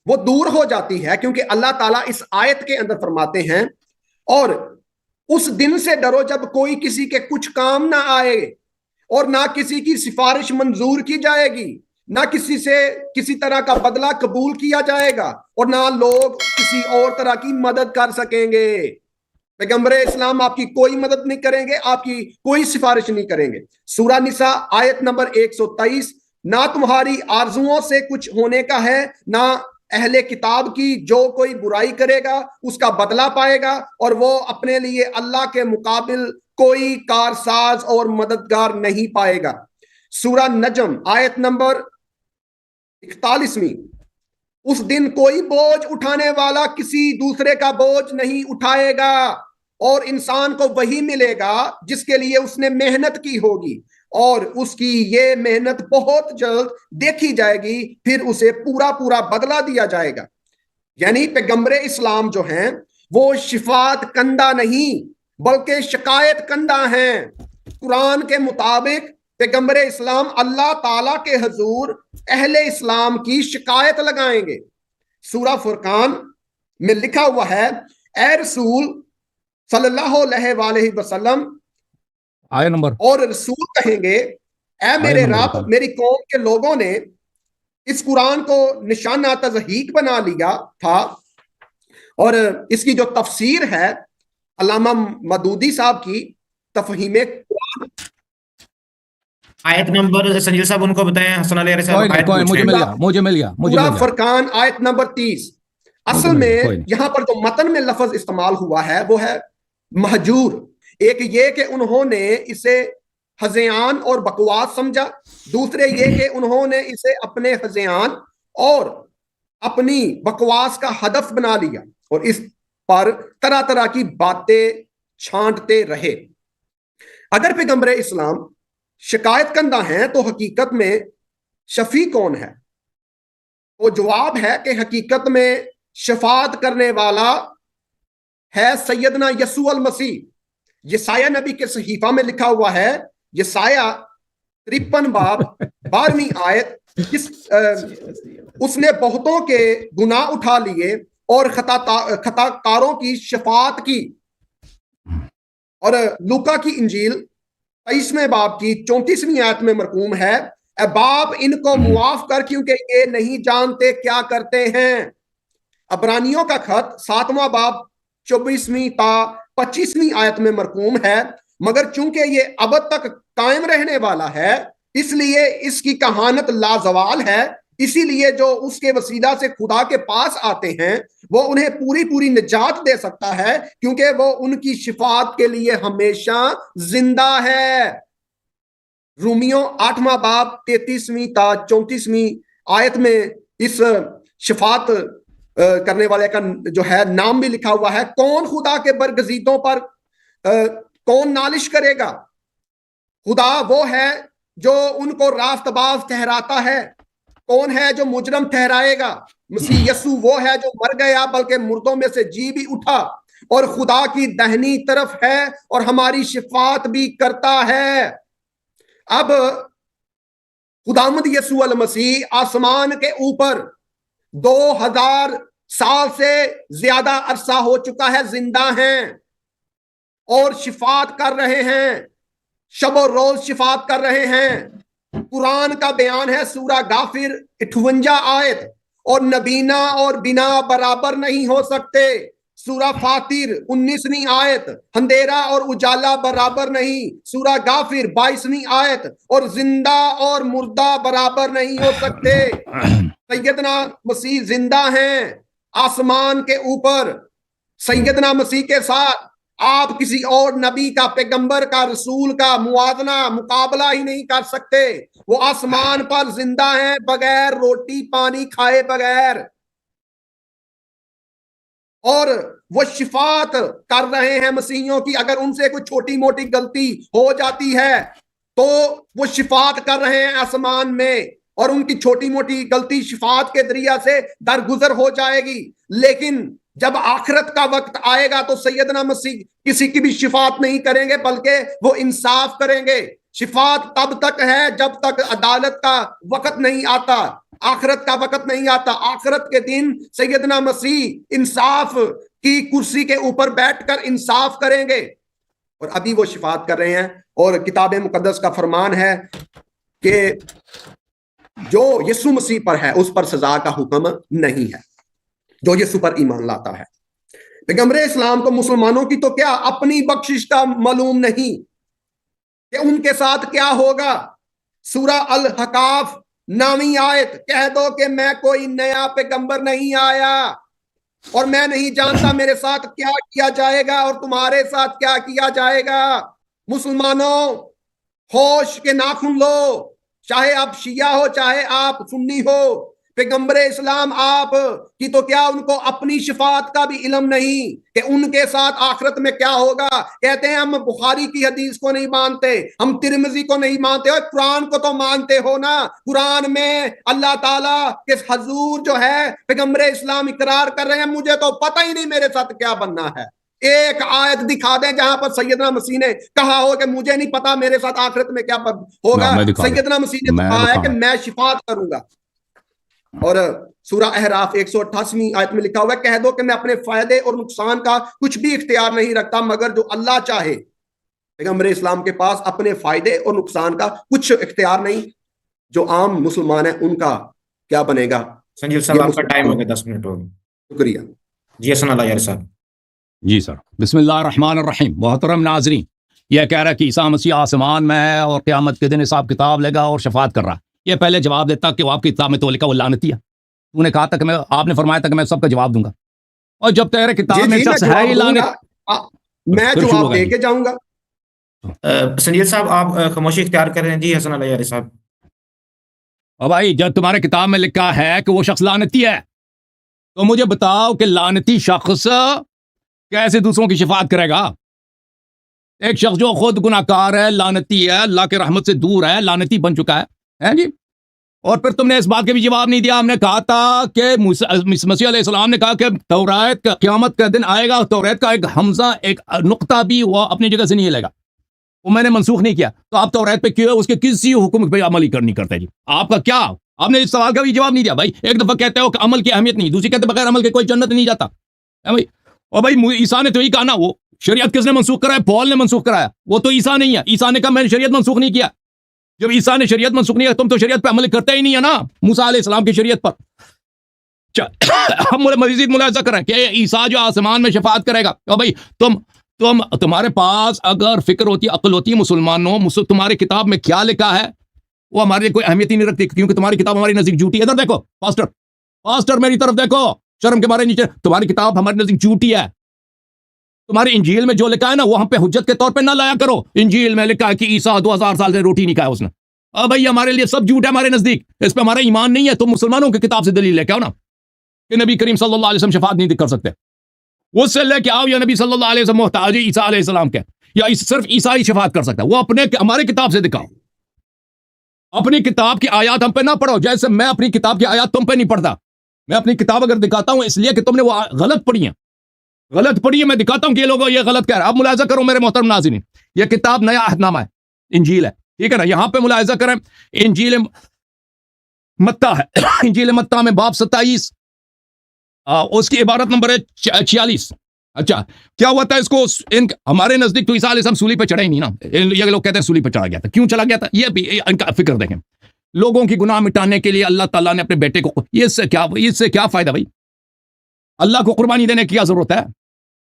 وہ دور ہو جاتی ہے, کیونکہ اللہ تعالیٰ اس آیت کے اندر فرماتے ہیں اور اس دن سے ڈرو جب کوئی کسی کے کچھ کام نہ آئے اور نہ کسی کی سفارش منظور کی جائے گی, نہ کسی سے کسی طرح کا بدلہ قبول کیا جائے گا اور نہ لوگ کسی اور طرح کی مدد کر سکیں گے. پیغمبر اسلام آپ کی کوئی مدد نہیں کریں گے, آپ کی کوئی سفارش نہیں کریں گے. سورہ نساء آیت نمبر 123, نہ تمہاری آرزوؤں سے کچھ ہونے کا ہے نہ اہل کتاب کی, جو کوئی برائی کرے گا اس کا بدلہ پائے گا اور وہ اپنے لیے اللہ کے مقابل کوئی کارساز اور مددگار نہیں پائے گا. سورہ نجم آیت نمبر 41, اس دن کوئی بوجھ اٹھانے والا کسی دوسرے کا بوجھ نہیں اٹھائے گا اور انسان کو وہی ملے گا جس کے لیے اس نے محنت کی ہوگی اور اس کی یہ محنت بہت جلد دیکھی جائے گی, پھر اسے پورا بدلہ دیا جائے گا. یعنی پیغمبر اسلام جو ہیں وہ شفاعت کندہ نہیں بلکہ شکایت کندہ ہیں. قرآن کے مطابق پیغمبر اسلام اللہ تعالیٰ کے حضور اہل اسلام کی شکایت لگائیں گے. سورہ فرقان میں لکھا ہوا ہے, اے رسول صلی اللہ علیہ وآلہ وسلم, آیت نمبر, اور رسول کہیں گے اے میرے رب, میری قوم کے لوگوں نے اس قرآن کو نشانہ تضحیق بنا لیا تھا, اور اس کی جو تفسیر ہے علامہ مدودی صاحب کی تفہیم قرآن, آیت نمبر سنجیل صاحب ان کو بتائیں, حسن علی صاحب مجھے مل گیا. سورہ فرقان آیت نمبر 30. اصل میں یہاں پر جو متن میں لفظ استعمال ہوا ہے وہ ہے مہجور. ایک یہ کہ انہوں نے اسے ہذیان اور بکواس سمجھا, دوسرے یہ کہ انہوں نے اسے اپنے ہذیان اور اپنی بکواس کا ہدف بنا لیا اور اس پر طرح طرح کی باتیں چھانٹتے رہے. اگر پیغمبر اسلام شکایت کندہ ہیں تو حقیقت میں شفیع کون ہے؟ وہ جواب ہے کہ حقیقت میں شفاعت کرنے والا ہے سیدنا یسوع المسیح. یسایہ نبی کے صحیفہ میں لکھا ہوا ہے, یسایہ 53 باب 12ویں آیت, اس نے بہتوں کے گناہ اٹھا لیے اور خطا کاروں کی شفاعت کی. اور لوکا کی انجیل 23ویں باب کی 34ویں آیت میں مرقوم ہے, اے باپ ان کو معاف کر کیونکہ یہ نہیں جانتے کیا کرتے ہیں. عبرانیوں کا خط 7واں باب 24ویں تا 25ویں آیت میں مرقوم ہے, مگر چونکہ یہ ابد تک قائم رہنے والا ہے اس لیے اس کی کہانت لازوال ہے, اسی لیے جو اس کے وسیلہ سے خدا کے پاس آتے ہیں وہ انہیں پوری نجات دے سکتا ہے کیونکہ وہ ان کی شفاعت کے لیے ہمیشہ زندہ ہے. رومیوں 8واں باب 33ویں تا 34ویں آیت میں اس شفاعت کرنے والے کا جو ہے نام بھی لکھا ہوا ہے. کون خدا کے برگزیدوں پر کون نالش کرے گا؟ خدا وہ ہے جو ان کو راست باز ٹھہراتا ہے، کون ہے جو مجرم ٹھہرائے گا؟ مسیح یسوع وہ ہے جو مر گیا بلکہ مردوں میں سے جی بھی اٹھا اور خدا کی دہنی طرف ہے اور ہماری شفاعت بھی کرتا ہے۔ اب خداوند یسوع المسیح آسمان کے اوپر 2000 سال سے زیادہ عرصہ ہو چکا ہے زندہ ہیں اور شفاعت کر رہے ہیں، شب و روز شفاعت کر رہے ہیں۔ قرآن کا بیان ہے سورہ غافر 58 آیت، اور نبینا اور بنا برابر نہیں ہو سکتے۔ سورہ فاتر 19ویں آیت، اندھیرا اور اجالا برابر نہیں۔ سورہ غافر 22ویں آیت، اور زندہ اور مردہ برابر نہیں ہو سکتے۔ سیدنا مسیح زندہ ہیں آسمان کے اوپر، سیدنا مسیح کے ساتھ آپ کسی اور نبی کا، پیغمبر کا، رسول کا موازنہ، مقابلہ ہی نہیں کر سکتے۔ وہ آسمان پر زندہ ہیں بغیر روٹی پانی کھائے بغیر، اور وہ شفاعت کر رہے ہیں مسیحیوں کی۔ اگر ان سے کوئی چھوٹی موٹی غلطی ہو جاتی ہے تو وہ شفاعت کر رہے ہیں آسمان میں، اور ان کی چھوٹی موٹی غلطی شفاعت کے ذریعہ سے درگزر ہو جائے گی۔ لیکن جب آخرت کا وقت آئے گا تو سیدنا مسیح کسی کی بھی شفاعت نہیں کریں گے بلکہ وہ انصاف کریں گے۔ شفاعت تب تک ہے جب تک عدالت کا وقت نہیں آتا، آخرت کا وقت نہیں آتا۔ آخرت کے دن سیدنا مسیح انصاف کی کرسی کے اوپر بیٹھ کر انصاف کریں گے، اور ابھی وہ شفاعت کر رہے ہیں۔ اور کتاب مقدس کا فرمان ہے کہ جو یسوع مسیح پر ہے اس پر سزا کا حکم نہیں ہے، جو یسوع پر ایمان لاتا ہے۔ پیغمبر اسلام کو مسلمانوں کی تو کیا اپنی بخشش کا معلوم نہیں کہ ان کے ساتھ کیا ہوگا۔ سورہ الحقاف 9ویں آیت، کہہ دو کہ میں کوئی نیا پیغمبر نہیں آیا اور میں نہیں جانتا میرے ساتھ کیا کیا جائے گا اور تمہارے ساتھ کیا کیا جائے گا۔ مسلمانوں، ہوش کے ناخن لو، چاہے آپ شیعہ ہو چاہے آپ سنی ہو۔ پیغمبر اسلام آپ کی تو کیا ان کو اپنی شفاعت کا بھی علم نہیں کہ ان کے ساتھ آخرت میں کیا ہوگا؟ کہتے ہیں ہم بخاری کی حدیث کو نہیں مانتے، ہم ترمذی کو نہیں مانتے، اور قرآن کو تو مانتے ہو نا۔ قرآن میں اللہ تعالیٰ کے حضور جو ہے پیغمبر اسلام اقرار کر رہے ہیں مجھے تو پتہ ہی نہیں میرے ساتھ کیا بننا ہے۔ ایک آیت دکھا دیں جہاں پر سیدنا مسیح نے کہا ہو کہ مجھے نہیں پتا میرے ساتھ آخرت میں کیا ہوگا۔ سیدنا مسیح نے کہا ہے کہ میں شفاعت کروں گا، اور سورہ احراف 188ویں آیت میں لکھا ہوا ہے، کہہ دو کہ میں اپنے فائدے اور نقصان کا کچھ بھی اختیار نہیں رکھتا مگر جو اللہ چاہے۔ پیغمبر اسلام کے پاس اپنے فائدے اور نقصان کا کچھ اختیار نہیں۔ جو عام مسلمان ہیں ان کا کیا بنے گا؟ سنجیو صاحب آپ کا ٹائم ہو گیا، 10 منٹ ہو گئے۔ شکریہ جی حسن اللہ یار صاحب۔ جی سر، بسم اللہ الرحمن الرحیم۔ محترم ناظرین، یہ کہہ رہا ہے کہ عیسیٰ مسیح آسمان میں ہے اور قیامت کے دن حساب کتاب لے گا اور شفاعت کر رہا ہے۔ یہ پہلے جواب دیتا کہ وہ آپ کی کتاب میں تو لکھا وہ لعنتی ہے۔ تو نے کہا تھا کہ آپ نے فرمایا تھا کہ میں سب کا جواب دوں گا، اور جب تیرے کتاب میں شخص ہے ہی لعنت، میں جواب دے کے جاؤں گا۔ سنجیت صاحب آپ خاموشی اختیار کر رہے ہیں۔ جی حسن اللہ یار صاحب۔ اور بھائی جب تمہارے کتاب میں لکھا ہے کہ وہ شخص لعنتی ہے تو مجھے بتاؤ کہ لعنتی شخص کیسے دوسروں کی شفاعت کرے گا؟ ایک شخص جو خود گناہ کار ہے، لعنتی ہے، اللہ کے رحمت سے دور ہے، لعنتی بن چکا ہے جی۔ اور پھر تم نے اس بات کے بھی جواب نہیں دیا۔ ہم نے کہا تھا کہ مسیح علیہ السلام نے کہا کہ توریت کا قیامت کا دن آئے گا، توریت کا ایک حمزہ ایک نقطہ بھی وہ اپنی جگہ سے نہیں ہلے گا، وہ میں نے منسوخ نہیں کیا۔ تو آپ توریت پہ کیوں اس کے کسی حکم پہ عمل ہی کرتے جی؟ آپ کا کیا؟ آپ نے اس سوال کا بھی جواب نہیں دیا بھائی۔ ایک دفعہ کہتے ہو کہ عمل کی اہمیت نہیں، دوسری کہتے بغیر عمل کے کوئی جنت نہیں جاتا بھائی۔ اور بھائی عیسیٰ نے تو یہی کہا نا، وہ شریعت کس نے منسوخ کرایا؟ پال نے منسوخ کرایا، وہ تو عیسیٰ نہیں ہے۔ عیسیٰ نے کہا میں نے شریعت منسوخ نہیں کیا۔ جب عیسیٰ نے شریعت منسوخ نہیں کیا، تم تو شریعت پہ عمل کرتے ہی نہیں ہے نا، موسیٰ علیہ السلام کی شریعت پر۔ ہم مزید ملاحظہ کریں کہ عیسیٰ جو آسمان میں شفاعت کرے گا، اور بھائی تمہارے پاس اگر فکر ہوتی، عقل ہوتی مسلمانوں، تمہاری کتاب میں کیا لکھا ہے وہ ہمارے لیے کوئی اہمیت ہی نہیں رکھتی، کیونکہ تمہاری کتاب ہماری نزدیک جھوٹی ہے۔ ادھر دیکھو پاسٹر میری طرف دیکھو، شرم کے بارے نیچے، تمہاری کتاب ہماری نزدیک جھوٹی ہے۔ تمہاری انجیل میں جو لکھا ہے نا وہ ہم پہ حجت کے طور پہ نہ لایا کرو۔ انجیل میں لکھا ہے کہ عیسیٰ 2000 سال سے روٹی نہیں کھایا اس نے۔ اب بھائی ہمارے لیے سب جھوٹ ہے ہمارے نزدیک، اس پہ ہمارا ایمان نہیں ہے۔ تم مسلمانوں کی کتاب سے دلیل لے کے آؤ نا کہ نبی کریم صلی اللہ علیہ وسلم شفاعت نہیں کر سکتے، اس سے لے کے آؤ یا نبی صلی اللہ علیہ وسلم محتاج عیسیٰ علیہ السلام کے، یا صرف عیسائی شفاعت کر سکتا ہے؟ وہ اپنے ہمارے کتاب سے دکھاؤ، اپنی کتاب کی آیات ہم پہ نہ پڑھو، جیسے میں اپنی کتاب کی آیات تم پہ نہیں پڑھتا. میں اپنی کتاب اگر دکھاتا ہوں اس لیے کہ تم نے وہ غلط پڑھی ہے، میں دکھاتا ہوں کہ یہ لوگ یہ غلط کہہ رہے ہیں. اب ملاحظہ کرو میرے محترم ناظرین، یہ کتاب نیا عہد نامہ ہے، انجیل ہے، ٹھیک ہے نا. یہاں پہ ملاحظہ کریں، انجیل متی ہے، انجیل متی میں باب 27 اس کی عبارت نمبر ہے 46. اچھا کیا ہوا تھا اس کو ہمارے نزدیک تو عیسیٰ علیہ السلام سولی پہ چڑھا ہی نہیں نا. یہ لوگ کہتے ہیں سولی پہ چڑھا گیا تھا. کیوں چلا گیا تھا؟ یہ بھی ان کا فکر دیکھیں. لوگوں کی گناہ مٹانے کے لیے اللہ تعالیٰ نے اپنے بیٹے کو، اس سے کیا فائدہ بھائی؟ اللہ کو قربانی دینے کی کیا ضرورت ہے؟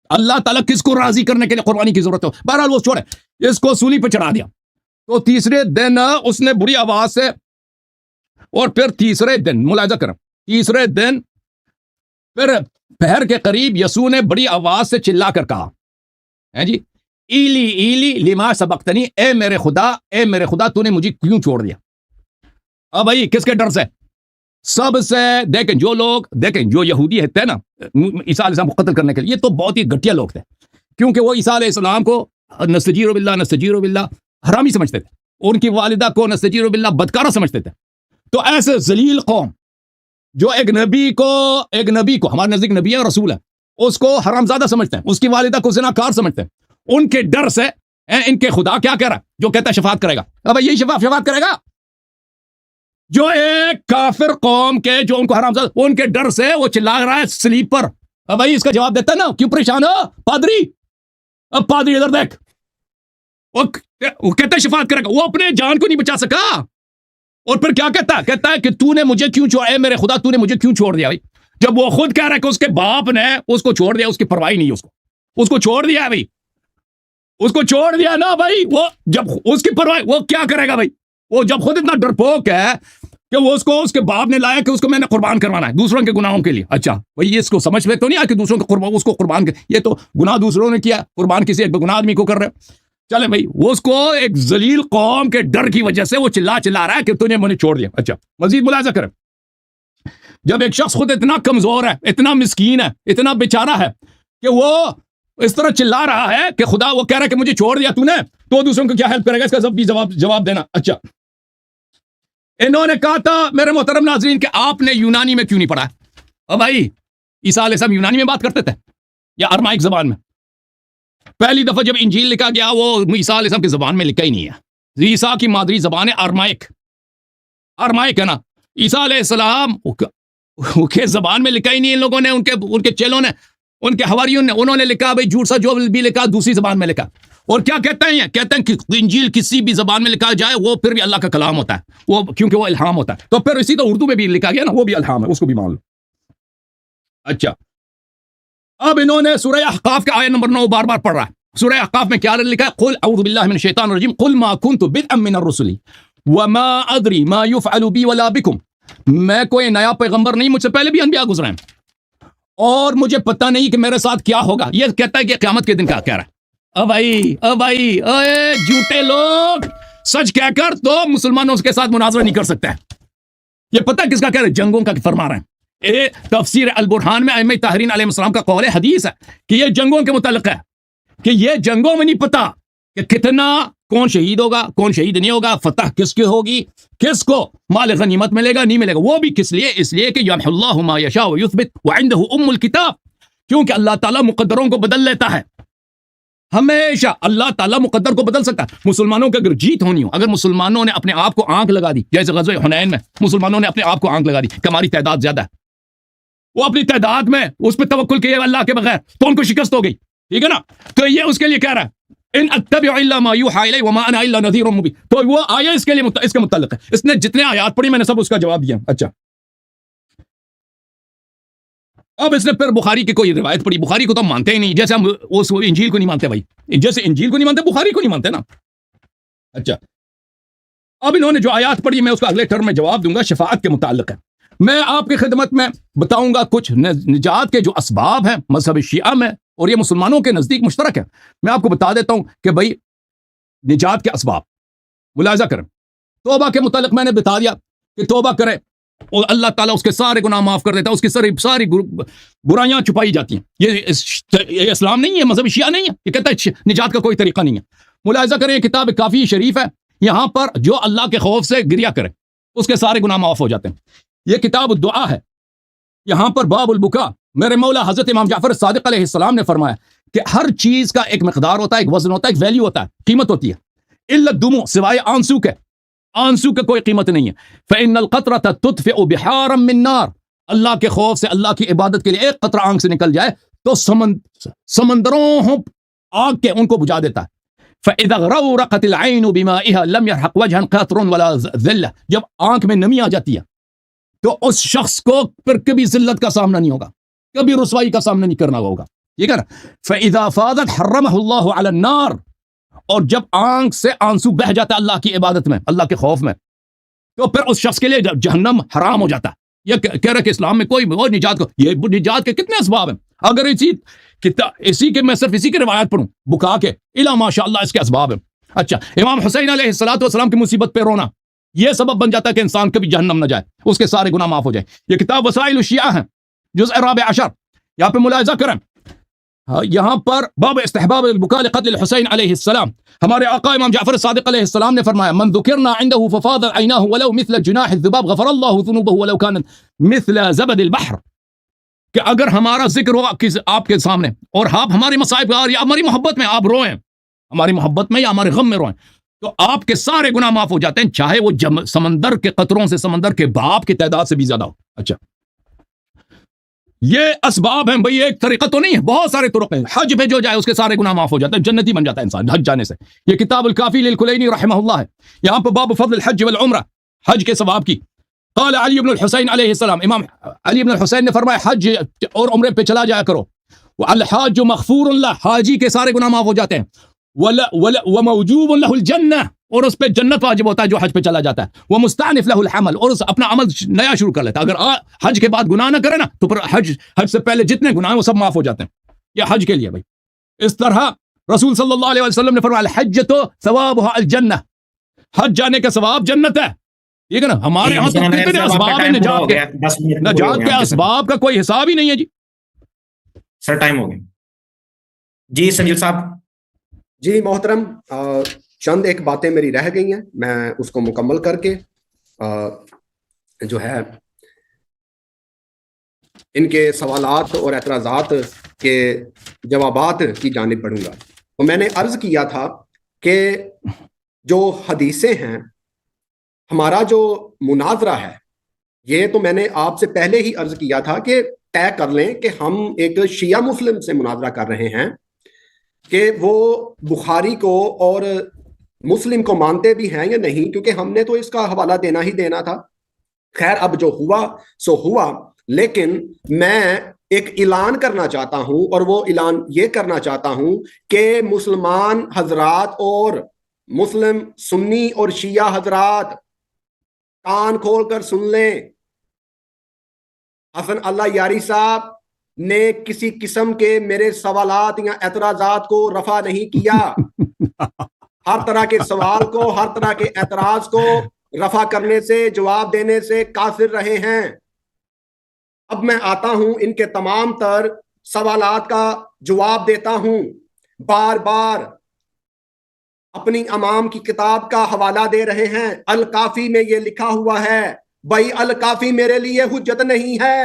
اللہ تعالیٰ کس کو راضی کرنے کے لیے قربانی کی ضرورت ہے؟ بہرحال وہ چھوڑے، اس کو سولی پہ چڑھا دیا. تو تیسرے دن اس نے بری آواز سے، اور پھر تیسرے دن ملاحظہ کریں، تیسرے دن پھر پہر کے قریب یسوع نے بڑی آواز سے چلا کر کہا، ہے جی، ایلی ایلی لما سبقتنی، اے میرے خدا تو نے مجھے کیوں چھوڑ دیا؟ اب بھائی کس کے ڈر سے؟ سب سے. دیکھیں جو لوگ، جو یہودی تھے نا عیسیٰ علیہ السلام کو قتل کرنے کے لیے، یہ تو بہت ہی گھٹیا لوگ تھے، کیونکہ وہ عیسیٰ علیہ السلام کو نستجیر باللہ حرامی سمجھتے تھے، ان کی والدہ کو نستجیر باللہ بدکارہ سمجھتے تھے. تو ایسے ذلیل قوم جو ایک نبی کو ہمارے نزدیک نبی ہے اور رسول ہے، اس کو حرامزادہ سمجھتے ہیں، اس کی والدہ کو زناکار سمجھتے ہیں، ان کے ڈر سے ان کے خدا کیا کہہ رہا ہے؟ جو کہتا ہے شفاعت کرے گا. اب یہی شفاعت کرے گا. جو ایک کافر قوم کے جو ان کو حرامزادہ، ان کے ڈر سے وہ چلا رہا ہے سلیب پر. اب بھائی اس کا جواب دیتا ہے نا، کیوں پریشان ہو پادری؟ اب پادری ادھر دیکھ، وہ کہتا ہے شفاعت کرے گا. وہ اپنے جان کو نہیں بچا سکا، اور پھر کیا کہتا ہے کہ تو نے مجھے کیوں چھوڑا، اے میرے خدا تو نے مجھے کیوں چھوڑ دیا؟ بھائی جب وہ خود کہہ رہا ہے کہ اس کے باپ نے اس کو چھوڑ دیا، اس کی پرواہ نہیں ہے، اس کو چھوڑ دیا ہے بھائی، اس کو چھوڑ دیا نا بھائی. وہ جب اس کی پرواہ، وہ کیا کرے گا بھائی؟ وہ جب خود اتنا ڈرپوک ہے کہ وہ اس کے باپ نے لایا کہ اس کو میں نے قربان کروانا ہے دوسروں کے گناہوں کے لیے. اچھا بھائی یہ اس کو سمجھ میں تو نہیں آیا کہ دوسروں کو قربان یہ تو گناہ دوسروں نے کیا، قربان کسی ایک گناہ آدمی کو کر رہے. چلے بھائی وہ اس کو ایک ذلیل قوم کے ڈر کی وجہ سے وہ چلا رہا ہے کہ تو نے مجھے چھوڑ دیا. اچھا مزید ملاحظہ کریں، جب ایک شخص خود اتنا کمزور ہے، اتنا مسکین ہے، اتنا بیچارہ ہے کہ وہ اس طرح چلا رہا ہے کہ خدا وہ کہہ رہا ہے کہ مجھے چھوڑ دیا تو نے، تو دوسروں کو کیا ہیلپ کرے گا؟ اس کا بھی جواب دینا. اچھا انہوں نے کہا تھا میرے محترم ناظرین کہ آپ نے یونانی میں کیوں نہیں پڑھا؟ اب بھائی عیسیٰ علیہ السلام یونانی میں بات کرتے تھے یا ارمائک زبان میں؟ پہلی دفعہ جب انجیل لکھا گیا وہ عیسیٰ علیہ السلام کی زبان میں لکھا ہی نہیں ہے. عیسیٰ کی مادری زبان ہے ارمائک ہے نا. عیسیٰ علیہ السلام کے زبان میں لکھا ہی نہیں. ان لوگوں نے، ان کے چیلوں نے، ان کے حواریوں نے، انہوں نے لکھا بھائی جھوٹ سا جو بھی لکھا دوسری زبان میں لکھا. اور کیا کہتے ہیں کہ انجیل کسی بھی زبان میں لکھا جائے وہ پھر بھی اللہ کا کلام ہوتا ہے، وہ کیونکہ وہ الہام ہوتا ہے. تو پھر اسی تو اردو میں بھی لکھا گیا نا، وہ بھی الہام ہے، اس کو بھی مان لو. اچھا اب انہوں نے سورہ احقاف کا آیت نمبر 9 بار بار پڑھ رہا ہے. سورہ احقاف میں کیا لکھا ہے؟ قل اعوذ باللہ من الشیطان الرجیم قل ما كنت بدعا من الرسل وما ادری ما يفعل بي ولا بكم. میں کوئی نیا پیغمبر نہیں، مجھ سے پہلے بھی انبیاء گزرے ہیں اور مجھے پتہ نہیں کہ میرے ساتھ کیا ہوگا. یہ کہتا ہے کہ قیامت کے دن کا کہہ رہا ہے. بھائی اے جھوٹے لوگ، سچ کہہ کر تو مسلمانوں کے ساتھ مناظرہ نہیں کر سکتے. یہ پتہ کس کا کہہ رہے؟ جنگوں کا فرما رہے ہیں. تفسیر البرہان میں ائمہ طاہرین علیہ السلام کا قول حدیث ہے کہ یہ جنگوں کے متعلق ہے، کہ یہ جنگوں میں نہیں پتا کہ کتنا، کون شہید ہوگا، کون شہید نہیں ہوگا، فتح کس کی ہوگی، کس کو مال غنیمت ملے گا نہیں ملے گا. وہ بھی کس لیے؟ اس لیے کہ یمحو اللہ ما یشاء ویثبت وعنده ام الکتاب، کیونکہ اللہ تعالیٰ مقدروں کو بدل لیتا ہے. ہمیشہ اللہ تعالیٰ مقدر کو بدل سکتا ہے. مسلمانوں کی اگر جیت ہونی ہو، اگر مسلمانوں نے اپنے آپ کو آنکھ لگا دی، جیسے غزوہ حنین میں مسلمانوں نے اپنے آپ کو آنکھ لگا دی کہ ہماری تعداد زیادہ ہے، وہ اپنی تعداد میں اس پہ توکل کیے اللہ کے بغیر، تو ان کو شکست ہو گئی. ٹھیک ہے نا؟ تو یہ اس کے لیے کہہ رہا ہے ان اتبع الا ما یوحى الی وما انا الا نذیر مبین. تو وہ آیا اس کے لیے اس کے متعلق ہے. اس نے جتنے آیات پڑھی میں نے سب اس کا جواب دیا. اچھا اب اس نے پھر بخاری کی کوئی روایت پڑھی. بخاری کو تو ہم مانتے ہی نہیں، جیسے ہم اس انجیل کو نہیں مانتے بھائی، جیسے انجیل کو نہیں مانتے بخاری کو نہیں مانتے نا. اچھا اب انہوں نے جو آیات پڑھی میں اس کا اگلے ٹرم میں جواب دوں گا، شفاعت کے متعلق ہے. میں آپ کی خدمت میں بتاؤں گا کچھ نجات کے جو اسباب ہیں مذہب شیعہ میں، اور یہ مسلمانوں کے نزدیک مشترک ہے. میں آپ کو بتا دیتا ہوں کہ بھائی نجات کے اسباب ملاحظہ کریں. توبہ کے متعلق میں نے بتا دیا کہ توبہ کرے اور اللہ تعالیٰ اس کے سارے گناہ معاف کر دیتا ہے, اس کی ساری برائیاں چھپائی جاتی ہیں. یہ اسلام نہیں ہے, مذہب شیعہ نہیں ہے, یہ کہتا ہے نجات کا کوئی طریقہ نہیں ہے. ملاحظہ کریں, یہ کتاب کافی شریف ہے, یہاں پر جو اللہ کے خوف سے گریہ کرے اس کے سارے گناہ معاف ہو جاتے ہیں. یہ کتاب دعا ہے, یہاں پر باب البکا, میرے مولا حضرت امام جعفر صادق علیہ السلام نے فرمایا کہ ہر چیز کا ایک مقدار ہوتا ہے, ایک وزن ہوتا ہے, ایک ویلیو ہوتا ہے, قیمت ہوتی ہے. الا الدموع, سوائے آنسو کے, آنسو کا کوئی قیمت نہیں ہے. فإن القطرة تطفئ بحارا من نار, اللہ کے خوف سے, اللہ کی عبادت کے لیے ایک قطرہ آنکھ سے نکل جائے تو سمندروں آگ کے ان کو بجھا دیتا ہے. فإذا غرقت العين بمائها لم يرحق وجها قطر ولا ذلة, جب آنکھ میں نمی آ جاتی ہے تو اس شخص کو پھر کبھی ذلت کا سامنا نہیں ہوگا, کبھی رسوائی کا سامنا نہیں کرنا ہوگا. ٹھیک ہے نا. فإذا فاضت حرمه الله على النار, اور جب آنکھ سے آنسو بہ جاتا ہے اللہ کی عبادت میں, اللہ کے خوف میں, تو پھر اس شخص کے لیے جہنم حرام ہو جاتا ہے. یہ کہہ رہے کہ اسلام میں کوئی اور نجات کو, یہ نجات کے کتنے اسباب ہیں. اگر اسی کے میں صرف اسی کی روایت پڑھوں بکا کے, الا ماشاء اللہ اس کے اسباب ہیں. اچھا, امام حسین علیہ السلام کی مصیبت پہ رونا یہ سبب بن جاتا ہے کہ انسان کبھی جہنم نہ جائے, اس کے سارے گناہ معاف ہو جائیں. یہ کتاب وسائل الشیعہ ہیں, جزء 14, یہاں پہ ملاحظہ کریں, یہاں پر باب استحباب البکاء لقتل الحسین علیہ السلام, ہمارے آقا امام جعفر صادق علیہ السلام نے فرمایا من ذکرنا عنده ففاض عیناه ولو مثل جناح الذباب غفر الله ذنوبه ولو كانت مثل زبد البحر, کہ اگر ہمارا ذکر ہو آپ کے سامنے اور آپ ہماری مصائب یا ہماری محبت میں آپ روئیں, ہماری محبت میں یا ہمارے غم میں روئیں, تو آپ کے سارے گناہ معاف ہو جاتے ہیں, چاہے وہ سمندر کے قطروں سے سمندر کے باب کی تعداد سے بھی زیادہ ہو. اچھا, یہ اسباب ہیں بھئی, ایک طریقہ تو نہیں ہے, بہت سارے طرق ہیں. حج پہ جو جائے اس کے سارے گناہ معاف ہو جاتے ہیں, جنتی بن جاتا ہے انسان حج جانے سے. یہ کتاب الکافی للکلینی رحمہ اللہ ہے, یہاں پہ باب فضل الحج والعمرہ, حج کے ثواب کی. قال علی بن الحسین علیہ السلام, امام علی بن الحسین نے فرمایا حج اور عمرے پہ چلا جایا کرو. والحاج مغفور اللہ, حاجی کے سارے گناہ معاف ہو جاتے ہیں. وموجوب له الجنہ, اور اس پہ جنت واجب ہوتا ہے جو حج پہ چلا جاتا ہے. وہ مستانف له الحمل, اور اس اپنا عمل نیا شروع کر لیتا ہے. اگر حج کے بعد گناہ نہ کرے نا تو پھر حج سے پہلے جتنے گناہ ہیں وہ سب معاف ہو جاتے ہیں. یہ حج کے لیے بھائی. اس طرح رسول صلی اللہ علیہ وسلم نے فرمایا الحجۃ ثوابها الجنہ, حج جانے کا ثواب جنت ہے. ٹھیک ہے نا. ہمارے یہاں تو کتنے اسباب ہیں نجات کے, نجات کے اسباب کا کوئی حساب ہی نہیں ہے جی. سر ٹائم ہو گیا جی. سنجیو صاحب. جی محترم, چند ایک باتیں میری رہ گئی ہیں, میں اس کو مکمل کر کے جو ہے ان کے سوالات اور اعتراضات کے جوابات کی جانب بڑھوں گا. تو میں نے عرض کیا تھا کہ جو حدیثیں ہیں, ہمارا جو مناظرہ ہے, یہ تو میں نے آپ سے پہلے ہی عرض کیا تھا کہ طے کر لیں کہ ہم ایک شیعہ مسلم سے مناظرہ کر رہے ہیں کہ وہ بخاری کو اور مسلم کو مانتے بھی ہیں یا نہیں, کیونکہ ہم نے تو اس کا حوالہ دینا ہی دینا تھا. خیر, اب جو ہوا سو ہوا, لیکن میں ایک اعلان کرنا چاہتا ہوں, اور وہ اعلان یہ کرنا چاہتا ہوں کہ مسلمان حضرات اور مسلم سنی اور شیعہ حضرات کان کھول کر سن لیں. حسن اللہ یاری صاحب نے کسی قسم کے میرے سوالات یا اعتراضات کو رفع نہیں کیا. ہر طرح کے سوال کو, ہر طرح کے اعتراض کو رفع کرنے سے, جواب دینے سے قاصر رہے ہیں. اب میں آتا ہوں, ان کے تمام تر سوالات کا جواب دیتا ہوں. بار بار اپنی امام کی کتاب کا حوالہ دے رہے ہیں, الکافی میں یہ لکھا ہوا ہے. بھائی الکافی میرے لیے حجت نہیں ہے.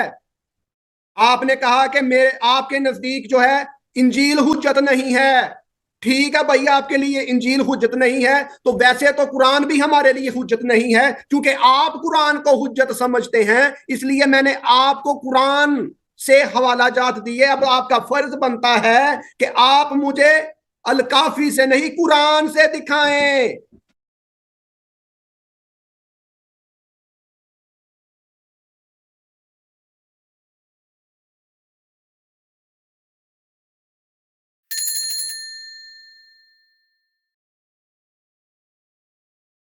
آپ نے کہا کہ آپ کے نزدیک جو ہے انجیل حجت نہیں ہے. ٹھیک ہے بھائی, آپ کے لیے انجیل حجت نہیں ہے, تو ویسے تو قرآن بھی ہمارے لیے حجت نہیں ہے, کیونکہ آپ قرآن کو حجت سمجھتے ہیں. اس لیے میں نے آپ کو قرآن سے حوالہ جات دیے. اب آپ کا فرض بنتا ہے کہ آپ مجھے الکافی سے نہیں قرآن سے دکھائیں